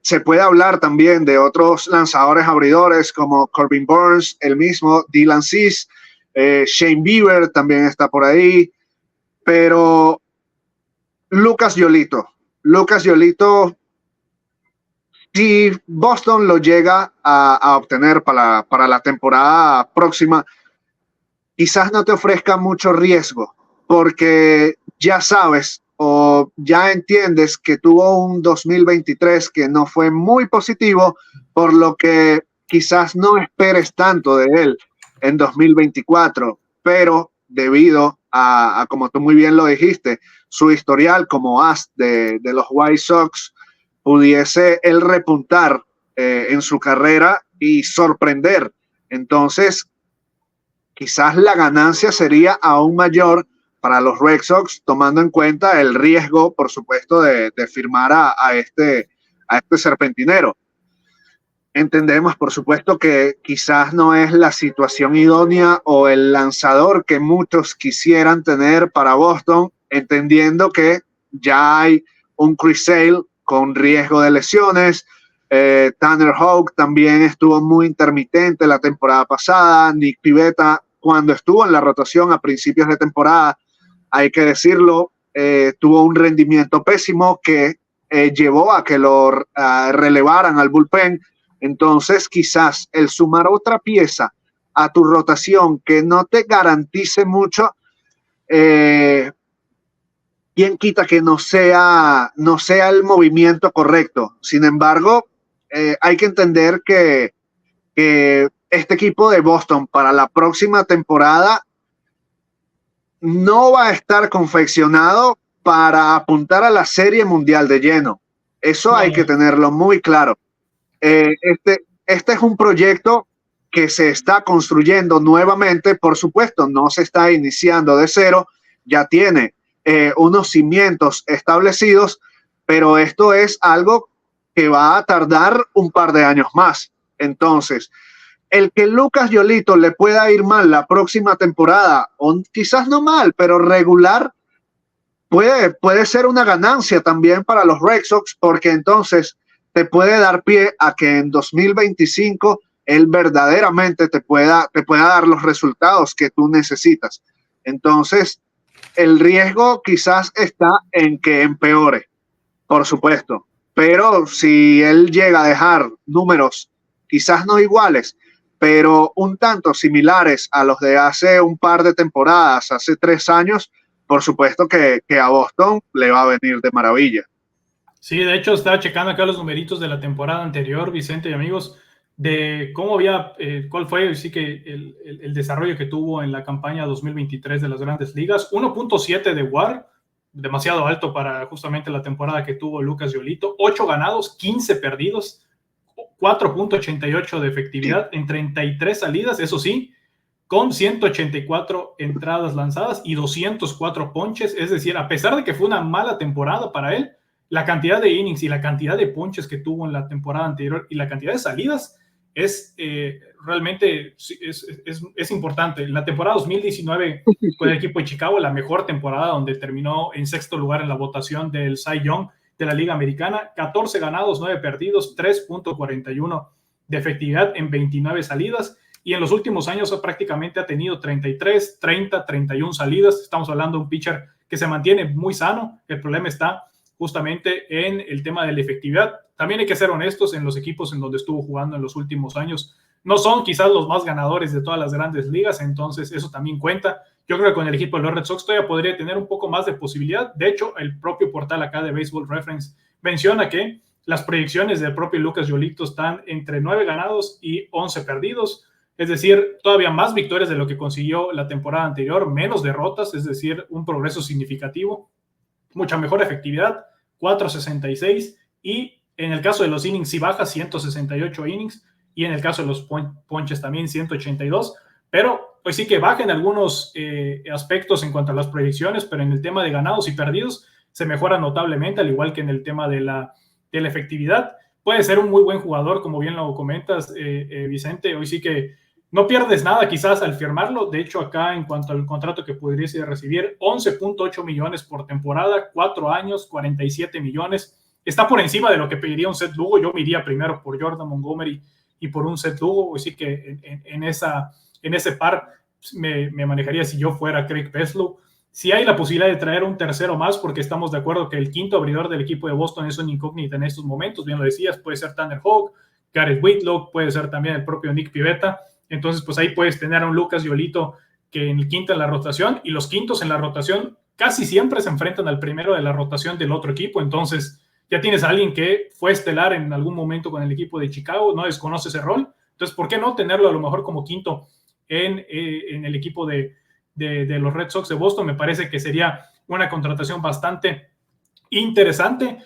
se puede hablar también de otros lanzadores abridores como Corbin Burns, el mismo Dylan Cease, Shane Bieber también está por ahí, pero Lucas Giolito, si Boston lo llega a obtener para la temporada próxima, quizás no te ofrezca mucho riesgo, porque ya sabes o ya entiendes que tuvo un 2023 que no fue muy positivo, por lo que quizás no esperes tanto de él en 2024, pero debido a como tú muy bien lo dijiste, su historial como as de los White Sox, pudiese él repuntar en su carrera y sorprender. Entonces, quizás la ganancia sería aún mayor para los Red Sox, tomando en cuenta el riesgo, por supuesto, de firmar a este serpentinero. Entendemos, por supuesto, que quizás no es la situación idónea o el lanzador que muchos quisieran tener para Boston, entendiendo que ya hay un Chris Sale con riesgo de lesiones. Tanner Houck también estuvo muy intermitente la temporada pasada. Nick Pivetta, cuando estuvo en la rotación a principios de temporada, hay que decirlo, tuvo un rendimiento pésimo que llevó a que lo relevaran al bullpen. Entonces, quizás el sumar otra pieza a tu rotación que no te garantice mucho, ¿quién quita que no sea el movimiento correcto? Sin embargo, hay que entender que este equipo de Boston para la próxima temporada no va a estar confeccionado para apuntar a la Serie Mundial de lleno. Eso hay que tenerlo muy claro. Este es un proyecto que se está construyendo nuevamente. Por supuesto, no se está iniciando de cero, ya tiene unos cimientos establecidos, pero esto es algo que va a tardar un par de años más. Entonces, el que Lucas Giolito le pueda ir mal la próxima temporada, o quizás no mal, pero regular, puede ser una ganancia también para los Red Sox, porque entonces te puede dar pie a que en 2025 él verdaderamente te pueda dar los resultados que tú necesitas. Entonces, el riesgo quizás está en que empeore, por supuesto, pero si él llega a dejar números quizás no iguales, pero un tanto similares a los de hace un par de temporadas, hace 3 años, por supuesto que a Boston le va a venir de maravilla. Sí, de hecho estaba checando acá los numeritos de la temporada anterior, Vicente y amigos, de cómo había, cuál fue sí que el desarrollo que tuvo en la campaña 2023 de las Grandes Ligas. 1.7 de WAR, demasiado alto para justamente la temporada que tuvo Lucas Giolito. 8 ganados, 15 perdidos, 4.88 de efectividad en 33 salidas, eso sí, con 184 entradas lanzadas y 204 ponches. Es decir, a pesar de que fue una mala temporada para él, la cantidad de innings y la cantidad de ponches que tuvo en la temporada anterior y la cantidad de salidas es realmente es importante. En la temporada 2019 con el equipo de Chicago, la mejor temporada, donde terminó en sexto lugar en la votación del Cy Young de la Liga Americana, 14 ganados, 9 perdidos, 3.41 de efectividad en 29 salidas. Y en los últimos años prácticamente ha tenido 33, 30, 31 salidas. Estamos hablando de un pitcher que se mantiene muy sano. El problema está justamente en el tema de la efectividad. También hay que ser honestos, en los equipos en donde estuvo jugando en los últimos años no son quizás los más ganadores de todas las grandes ligas, entonces eso también cuenta. Yo creo que con el equipo de los Red Sox todavía podría tener un poco más de posibilidad. De hecho, el propio portal acá de Baseball Reference menciona que las proyecciones del propio Lucas Giolito están entre 9 ganados y 11 perdidos. Es decir, todavía más victorias de lo que consiguió la temporada anterior, menos derrotas, es decir, un progreso significativo, mucha mejor efectividad, 4.66, y en el caso de los innings sí baja 168 innings, y en el caso de los ponches también 182, pero pues sí que baja en algunos aspectos en cuanto a las proyecciones, pero en el tema de ganados y perdidos se mejora notablemente, al igual que en el tema de la efectividad. Puede ser un muy buen jugador, como bien lo comentas, Vicente. Hoy sí que no pierdes nada quizás al firmarlo. De hecho, acá en cuanto al contrato que pudiese recibir, 11.8 millones por temporada, 4 años, 47 millones. Está por encima de lo que pediría un Seth Lugo. Yo me iría primero por Jordan Montgomery y por un Seth Lugo. Así que en ese par me manejaría si yo fuera Craig Peslow. Si hay la posibilidad de traer un tercero más, porque estamos de acuerdo que el quinto abridor del equipo de Boston es una incógnita en estos momentos, bien lo decías, puede ser Tanner Houck, Garrett Whitlock, puede ser también el propio Nick Pivetta. Entonces, pues ahí puedes tener a un Lucas Giolito que en el quinto en la rotación, y los quintos en la rotación casi siempre se enfrentan al primero de la rotación del otro equipo. Entonces, ya tienes a alguien que fue estelar en algún momento con el equipo de Chicago, no desconoce ese rol. Entonces, ¿por qué no tenerlo a lo mejor como quinto en el equipo de los Red Sox de Boston? Me parece que sería una contratación bastante interesante.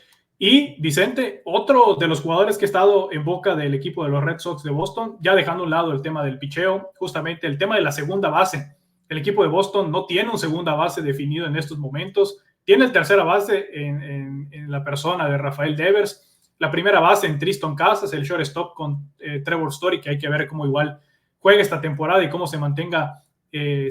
Y Vicente, otro de los jugadores que ha estado en boca del equipo de los Red Sox de Boston, ya dejando a un lado el tema del picheo, justamente el tema de la segunda base. El equipo de Boston no tiene un segunda base definido en estos momentos. Tiene el tercera base en la persona de Rafael Devers, la primera base en Tristan Casas, el shortstop con Trevor Story, que hay que ver cómo igual juega esta temporada y cómo se mantenga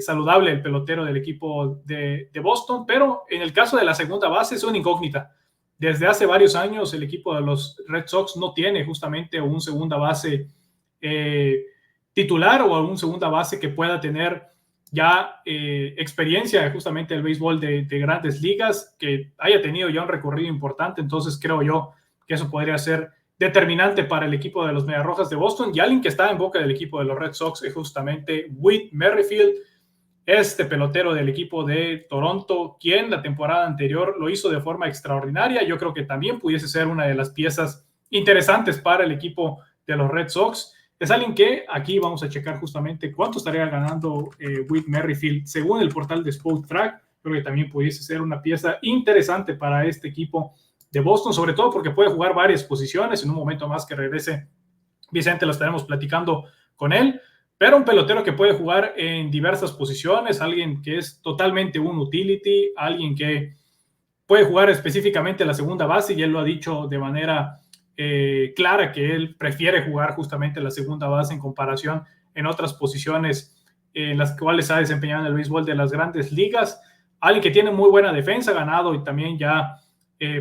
saludable el pelotero del equipo de Boston. Pero en el caso de la segunda base es una incógnita. Desde hace varios años el equipo de los Red Sox no tiene justamente un segunda base titular o un segunda base que pueda tener ya experiencia justamente del béisbol de grandes ligas, que haya tenido ya un recorrido importante. Entonces creo yo que eso podría ser determinante para el equipo de los Mediarrojas de Boston. Y alguien que está en boca del equipo de los Red Sox es justamente Whit Merrifield, este pelotero del equipo de Toronto, quien la temporada anterior lo hizo de forma extraordinaria. Yo creo que también pudiese ser una de las piezas interesantes para el equipo de los Red Sox. Es alguien que aquí vamos a checar justamente cuánto estaría ganando Whit Merrifield según el portal de Spotrac. Creo que también pudiese ser una pieza interesante para este equipo de Boston, sobre todo porque puede jugar varias posiciones. En un momento más que regrese Vicente lo estaremos platicando con él, pero un pelotero que puede jugar en diversas posiciones, alguien que es totalmente un utility, alguien que puede jugar específicamente la segunda base, y él lo ha dicho de manera clara que él prefiere jugar justamente la segunda base en comparación en otras posiciones en las cuales ha desempeñado en el béisbol de las grandes ligas. Alguien que tiene muy buena defensa, ganado y también ya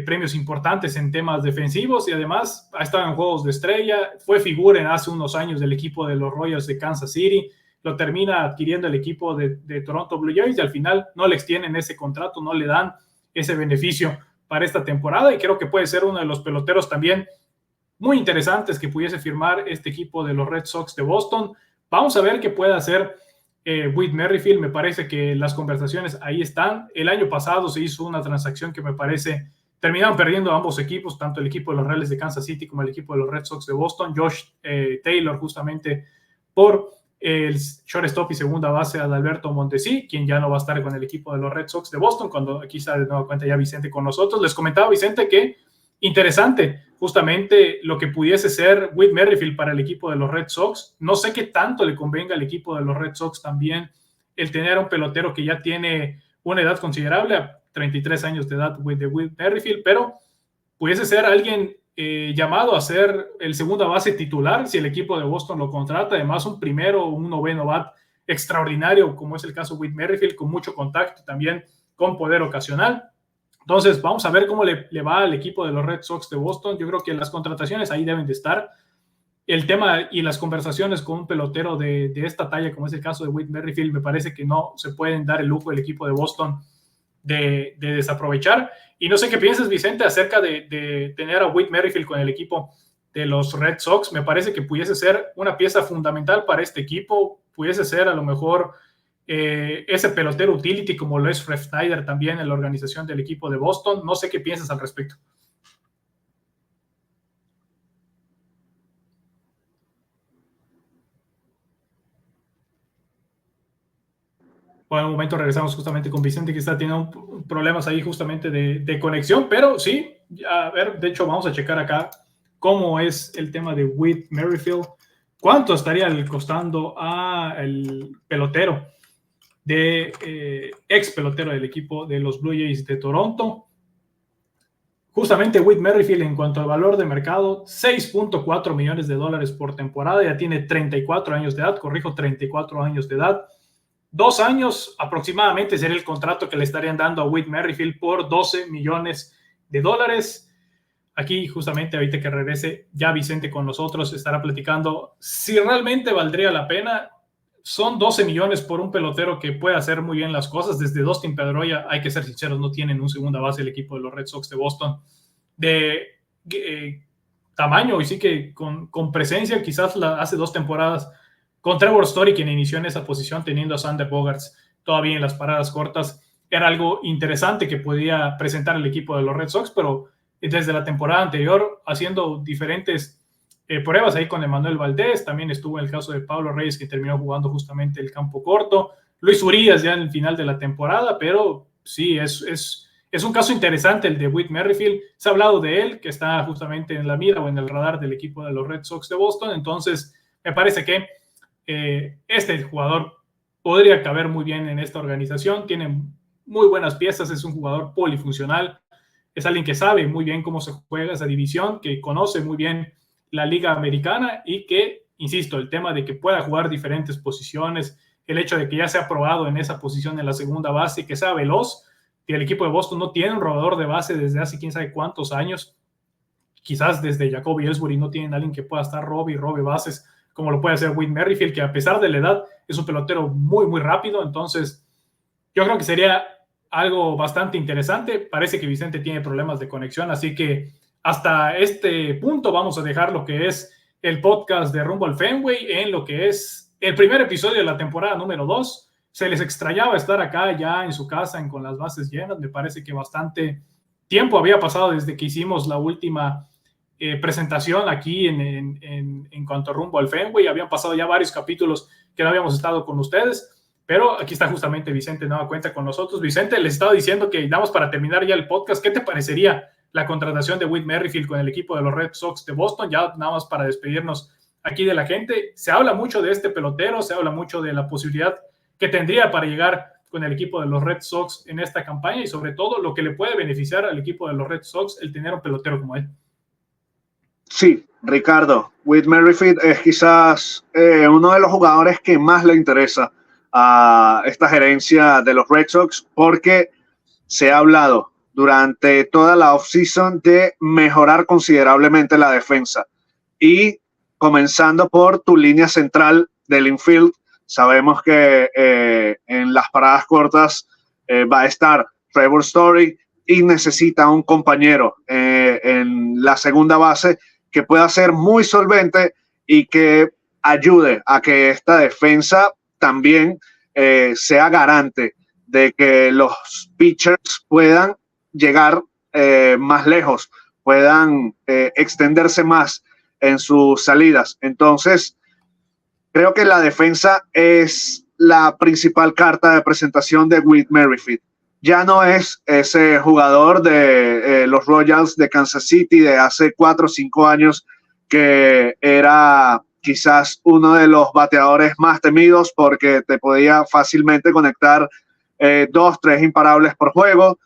premios importantes en temas defensivos, y además ha estado en juegos de estrella, fue figura en hace unos años del equipo de los Royals de Kansas City, lo termina adquiriendo el equipo de Toronto Blue Jays y al final no le extienden ese contrato, no le dan ese beneficio para esta temporada, y creo que puede ser uno de los peloteros también muy interesantes que pudiese firmar este equipo de los Red Sox de Boston. Vamos a ver qué puede hacer Whit Merrifield. Me parece que las conversaciones ahí están. El año pasado se hizo una transacción que me parece terminaron perdiendo ambos equipos, tanto el equipo de los Reales de Kansas City como el equipo de los Red Sox de Boston. Josh Taylor, justamente por el shortstop y segunda base Adalberto Mondesi, quien ya no va a estar con el equipo de los Red Sox de Boston, cuando aquí está de nueva cuenta ya Vicente con nosotros. Les comentaba, Vicente, que interesante justamente lo que pudiese ser Whit Merrifield para el equipo de los Red Sox. No sé qué tanto le convenga al equipo de los Red Sox también el tener a un pelotero que ya tiene una edad considerable, a 33 años de edad de Whit Merrifield, pero pudiese ser alguien llamado a ser el segunda base titular si el equipo de Boston lo contrata. Además, un primero o un noveno bat extraordinario, como es el caso de Whit Merrifield, con mucho contacto y también con poder ocasional. Entonces, vamos a ver cómo le va al equipo de los Red Sox de Boston. Yo creo que las contrataciones ahí deben de estar. El tema y las conversaciones con un pelotero de esta talla, como es el caso de Whit Merrifield, me parece que no se pueden dar el lujo el equipo de Boston de desaprovechar. Y no sé qué piensas, Vicente, acerca de tener a Whit Merrifield con el equipo de los Red Sox. Me parece que pudiese ser una pieza fundamental para este equipo. Pudiese ser a lo mejor ese pelotero utility como lo es Fred Snyder también en la organización del equipo de Boston. No sé qué piensas al respecto. Bueno, en un momento regresamos justamente con Vicente, que está teniendo problemas ahí justamente de conexión, pero sí, a ver, de hecho vamos a checar acá cómo es el tema de Whit Merrifield. ¿Cuánto estaría costando al pelotero ex pelotero del equipo de los Blue Jays de Toronto? Justamente Whit Merrifield, en cuanto al valor de mercado, $6.4 millones por temporada. Ya tiene 34 años de edad, 34 años de edad. 2 años aproximadamente sería el contrato que le estarían dando a Whit Merrifield por $12 millones. Aquí justamente ahorita que regrese ya Vicente con nosotros estará platicando si realmente valdría la pena. Son 12 millones por un pelotero que puede hacer muy bien las cosas. Desde Dustin Pedroia, hay que ser sinceros, no tienen un segunda base el equipo de los Red Sox de Boston de tamaño, y sí que con presencia. Quizás hace 2 temporadas con Trevor Story, quien inició en esa posición, teniendo a Sander Bogaerts todavía en las paradas cortas, era algo interesante que podía presentar el equipo de los Red Sox, pero desde la temporada anterior, haciendo diferentes pruebas ahí con Emmanuel Valdés. También estuvo en el caso de Pablo Reyes, que terminó jugando justamente el campo corto. Luis Urías ya en el final de la temporada, pero sí, es un caso interesante el de Whit Merrifield. Se ha hablado de él, que está justamente en la mira o en el radar del equipo de los Red Sox de Boston. Entonces, me parece que este jugador podría caber muy bien en esta organización. Tiene muy buenas piezas, es un jugador polifuncional, es alguien que sabe muy bien cómo se juega esa división, que conoce muy bien la liga americana y que, insisto, el tema de que pueda jugar diferentes posiciones, el hecho de que ya se ha probado en esa posición en la segunda base, que sea veloz, que el equipo de Boston no tiene un robador de base desde hace quién sabe cuántos años. Quizás desde Jacoby Ellsbury no tienen a alguien que pueda estar robe bases como lo puede hacer Whit Merrifield, que a pesar de la edad es un pelotero muy, muy rápido. Entonces, yo creo que sería algo bastante interesante. Parece que Vicente tiene problemas de conexión, así que hasta este punto vamos a dejar lo que es el podcast de Rumbo al Fenway en lo que es el primer episodio de la temporada número 2. Se les extrañaba estar acá ya en su casa con las bases llenas. Me parece que bastante tiempo había pasado desde que hicimos la última presentación aquí en cuanto a Rumbo al Fenway. Habían pasado ya varios capítulos que no habíamos estado con ustedes, pero aquí está justamente Vicente nueva cuenta con nosotros. Vicente, les estaba diciendo que damos para terminar ya el podcast. ¿Qué te parecería la contratación de Whit Merrifield con el equipo de los Red Sox de Boston? Ya nada más para despedirnos aquí de la gente. Se habla mucho de este pelotero, se habla mucho de la posibilidad que tendría para llegar con el equipo de los Red Sox en esta campaña, y sobre todo lo que le puede beneficiar al equipo de los Red Sox el tener un pelotero como él. Sí, Ricardo, Whit Merrifield es quizás uno de los jugadores que más le interesa a esta gerencia de los Red Sox, porque se ha hablado durante toda la offseason de mejorar considerablemente la defensa, y comenzando por tu línea central del infield. Sabemos que en las paradas cortas va a estar Trevor Story, y necesita un compañero en la segunda base que pueda ser muy solvente y que ayude a que esta defensa también sea garante de que los pitchers puedan llegar más lejos, puedan extenderse más en sus salidas. Entonces, creo que la defensa es la principal carta de presentación de Whit Merrifield. Ya no es ese jugador de los Royals de Kansas City de hace 4 o 5 años que era quizás uno de los bateadores más temidos porque te podía fácilmente conectar 2, 3 imparables por juego,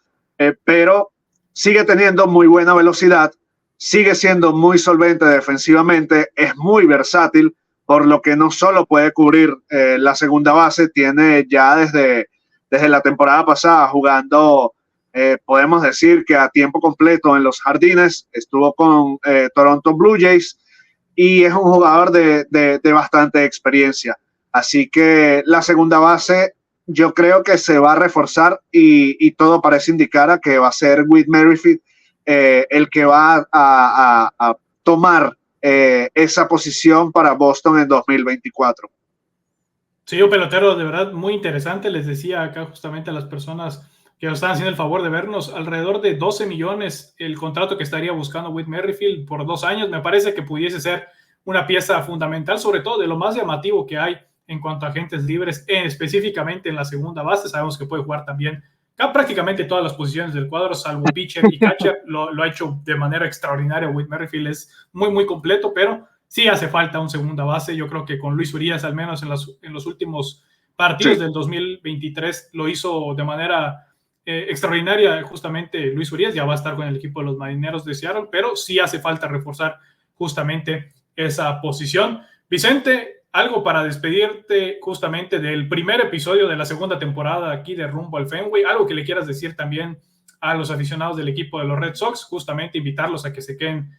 pero sigue teniendo muy buena velocidad, sigue siendo muy solvente defensivamente, es muy versátil, por lo que no solo puede cubrir la segunda base, tiene ya desde la temporada pasada jugando, podemos decir que a tiempo completo en los jardines, estuvo con Toronto Blue Jays y es un jugador de bastante experiencia. Así que la segunda base yo creo que se va a reforzar y todo parece indicar a que va a ser Whit Merrifield el que va a tomar esa posición para Boston en 2024. Sí, un pelotero de verdad muy interesante. Les decía acá justamente a las personas que nos están haciendo el favor de vernos, alrededor de 12 millones el contrato que estaría buscando Whit Merrifield por 2 años. Me parece que pudiese ser una pieza fundamental, sobre todo de lo más llamativo que hay en cuanto a agentes libres, específicamente en la segunda base. Sabemos que puede jugar también prácticamente todas las posiciones del cuadro, salvo pitcher y catcher. Lo ha hecho de manera extraordinaria. Whit Merrifield es muy, muy completo, pero sí hace falta un segunda base. Yo creo que con Luis Urias, al menos en los últimos partidos del 2023, lo hizo de manera extraordinaria. Justamente Luis Urias ya va a estar con el equipo de los Marineros de Seattle, pero sí hace falta reforzar justamente esa posición. Vicente, algo para despedirte justamente del primer episodio de la segunda temporada aquí de Rumbo al Fenway, algo que le quieras decir también a los aficionados del equipo de los Red Sox, justamente invitarlos a que se queden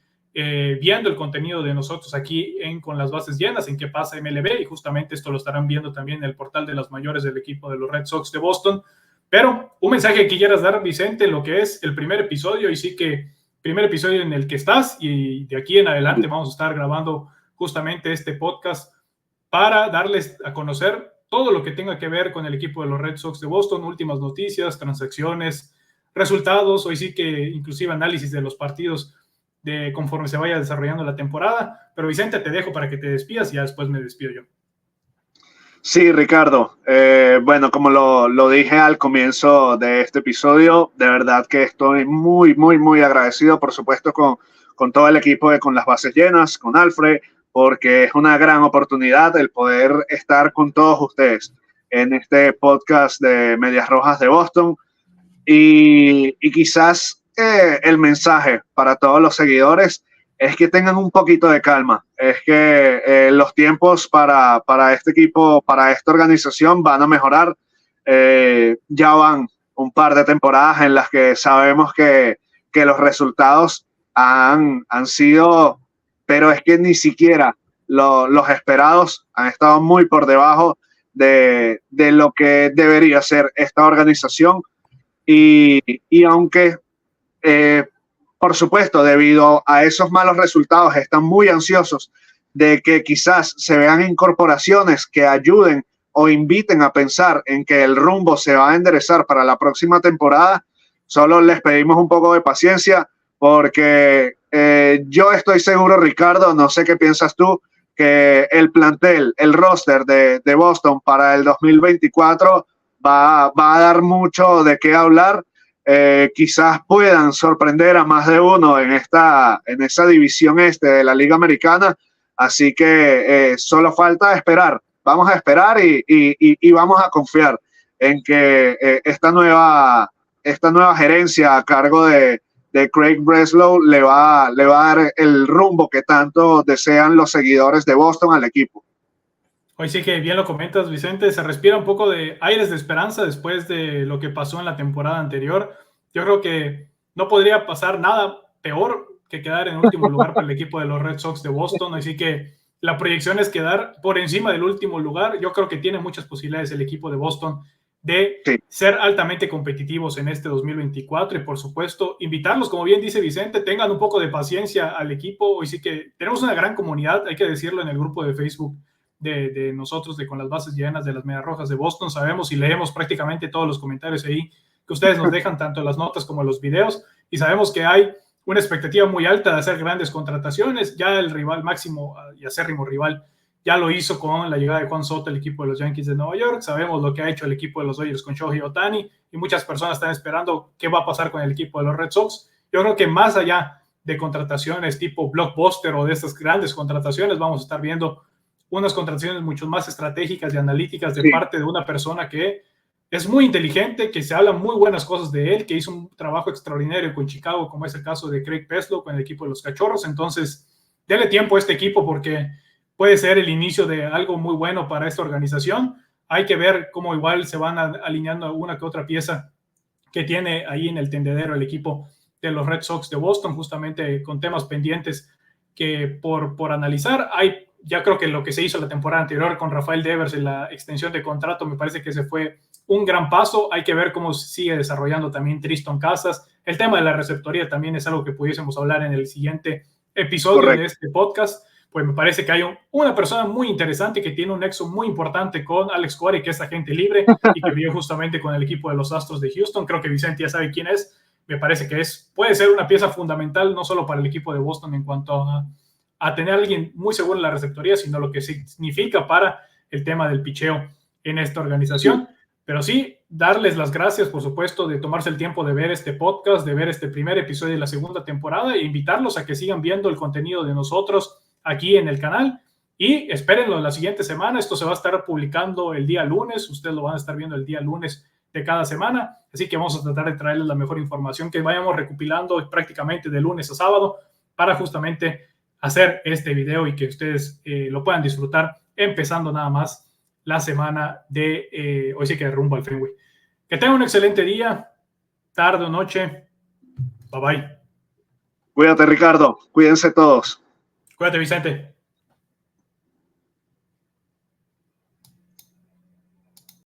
viendo el contenido de nosotros aquí Con las Bases Llenas, en Qué Pasa MLB, y justamente esto lo estarán viendo también en el portal de las mayores del equipo de los Red Sox de Boston. Pero un mensaje que quieras dar, Vicente, lo que es el primer episodio, y sí que primer episodio en el que estás, y de aquí en adelante vamos a estar grabando justamente este podcast para darles a conocer todo lo que tenga que ver con el equipo de los Red Sox de Boston, últimas noticias, transacciones, resultados, hoy sí que inclusive análisis de los partidos conforme se vaya desarrollando la temporada. Pero Vicente, te dejo para que te despidas y ya después me despido yo. Sí, Ricardo. Bueno, como lo dije al comienzo de este episodio, de verdad que estoy muy, muy, muy agradecido, por supuesto, con todo el equipo de Con las Bases Llenas, con Alfred, porque es una gran oportunidad el poder estar con todos ustedes en este podcast de Medias Rojas de Boston. Y quizás el mensaje para todos los seguidores es que tengan un poquito de calma. Es que los tiempos para este equipo, para esta organización van a mejorar. Ya van un par de temporadas en las que sabemos que los resultados han sido, pero es que ni siquiera los esperados, han estado muy por debajo de lo que debería ser esta organización. Y aunque, por supuesto, debido a esos malos resultados, están muy ansiosos de que quizás se vean incorporaciones que ayuden o inviten a pensar en que el rumbo se va a enderezar para la próxima temporada, solo les pedimos un poco de paciencia porque yo estoy seguro, Ricardo, no sé qué piensas tú, que el plantel, el roster de Boston para el 2024 va a dar mucho de qué hablar. Quizás puedan sorprender a más de uno en esa división de la Liga Americana. Así que solo falta esperar. Vamos a esperar y vamos a confiar en que esta nueva gerencia a cargo de Craig Breslow le va a dar el rumbo que tanto desean los seguidores de Boston al equipo. Hoy sí que bien lo comentas, Vicente, se respira un poco de aires de esperanza después de lo que pasó en la temporada anterior. Yo creo que no podría pasar nada peor que quedar en último lugar para el equipo de los Red Sox de Boston, así que la proyección es quedar por encima del último lugar. Yo creo que tiene muchas posibilidades el equipo de Boston de ser altamente competitivos en este 2024 y, por supuesto, invitarlos, como bien dice Vicente, tengan un poco de paciencia al equipo. Hoy sí que tenemos una gran comunidad, hay que decirlo, en el grupo de Facebook de nosotros, de Con las Bases Llenas, de las Medias Rojas de Boston. Sabemos y leemos prácticamente todos los comentarios ahí que ustedes nos dejan, tanto en las notas como en los videos, y sabemos que hay una expectativa muy alta de hacer grandes contrataciones. Ya el rival máximo y acérrimo rival ya lo hizo con la llegada de Juan Soto al equipo de los Yankees de Nueva York. Sabemos lo que ha hecho el equipo de los Dodgers con Shohei Ohtani, y muchas personas están esperando qué va a pasar con el equipo de los Red Sox. Yo creo que más allá de contrataciones tipo blockbuster o de estas grandes contrataciones, vamos a estar viendo unas contrataciones mucho más estratégicas y analíticas de parte de una persona que es muy inteligente, que se hablan muy buenas cosas de él, que hizo un trabajo extraordinario con Chicago, como es el caso de Craig Peslow con el equipo de los Cachorros. Entonces, denle tiempo a este equipo porque puede ser el inicio de algo muy bueno para esta organización. Hay que ver cómo igual se van alineando una que otra pieza que tiene ahí en el tendedero el equipo de los Red Sox de Boston, justamente con temas pendientes que por analizar. Ya creo que lo que se hizo la temporada anterior con Rafael Devers en la extensión de contrato, me parece que ese fue un gran paso. Hay que ver cómo sigue desarrollando también Triston Casas. El tema de la receptoría también es algo que pudiésemos hablar en el siguiente episodio de este podcast. Pues me parece que hay una persona muy interesante que tiene un nexo muy importante con Alex Cora, que es agente libre y que vive justamente con el equipo de los Astros de Houston. Creo que Vicente ya sabe quién es. Me parece que puede ser una pieza fundamental, no solo para el equipo de Boston en cuanto a tener a alguien muy seguro en la receptoría, sino lo que significa para el tema del picheo en esta organización. Pero sí, darles las gracias, por supuesto, de tomarse el tiempo de ver este podcast, de ver este primer episodio de la segunda temporada, e invitarlos a que sigan viendo el contenido de nosotros aquí en el canal. Y espérenlo la siguiente semana. Esto se va a estar publicando el día lunes. Ustedes lo van a estar viendo el día lunes de cada semana. Así que vamos a tratar de traerles la mejor información que vayamos recopilando prácticamente de lunes a sábado para justamente hacer este video y que ustedes lo puedan disfrutar empezando nada más la semana de hoy sí que rumbo al Fenway. Que tengan un excelente día, tarde o noche. Bye bye. Cuídate, Ricardo. Cuídense todos. Cuídate, Vicente.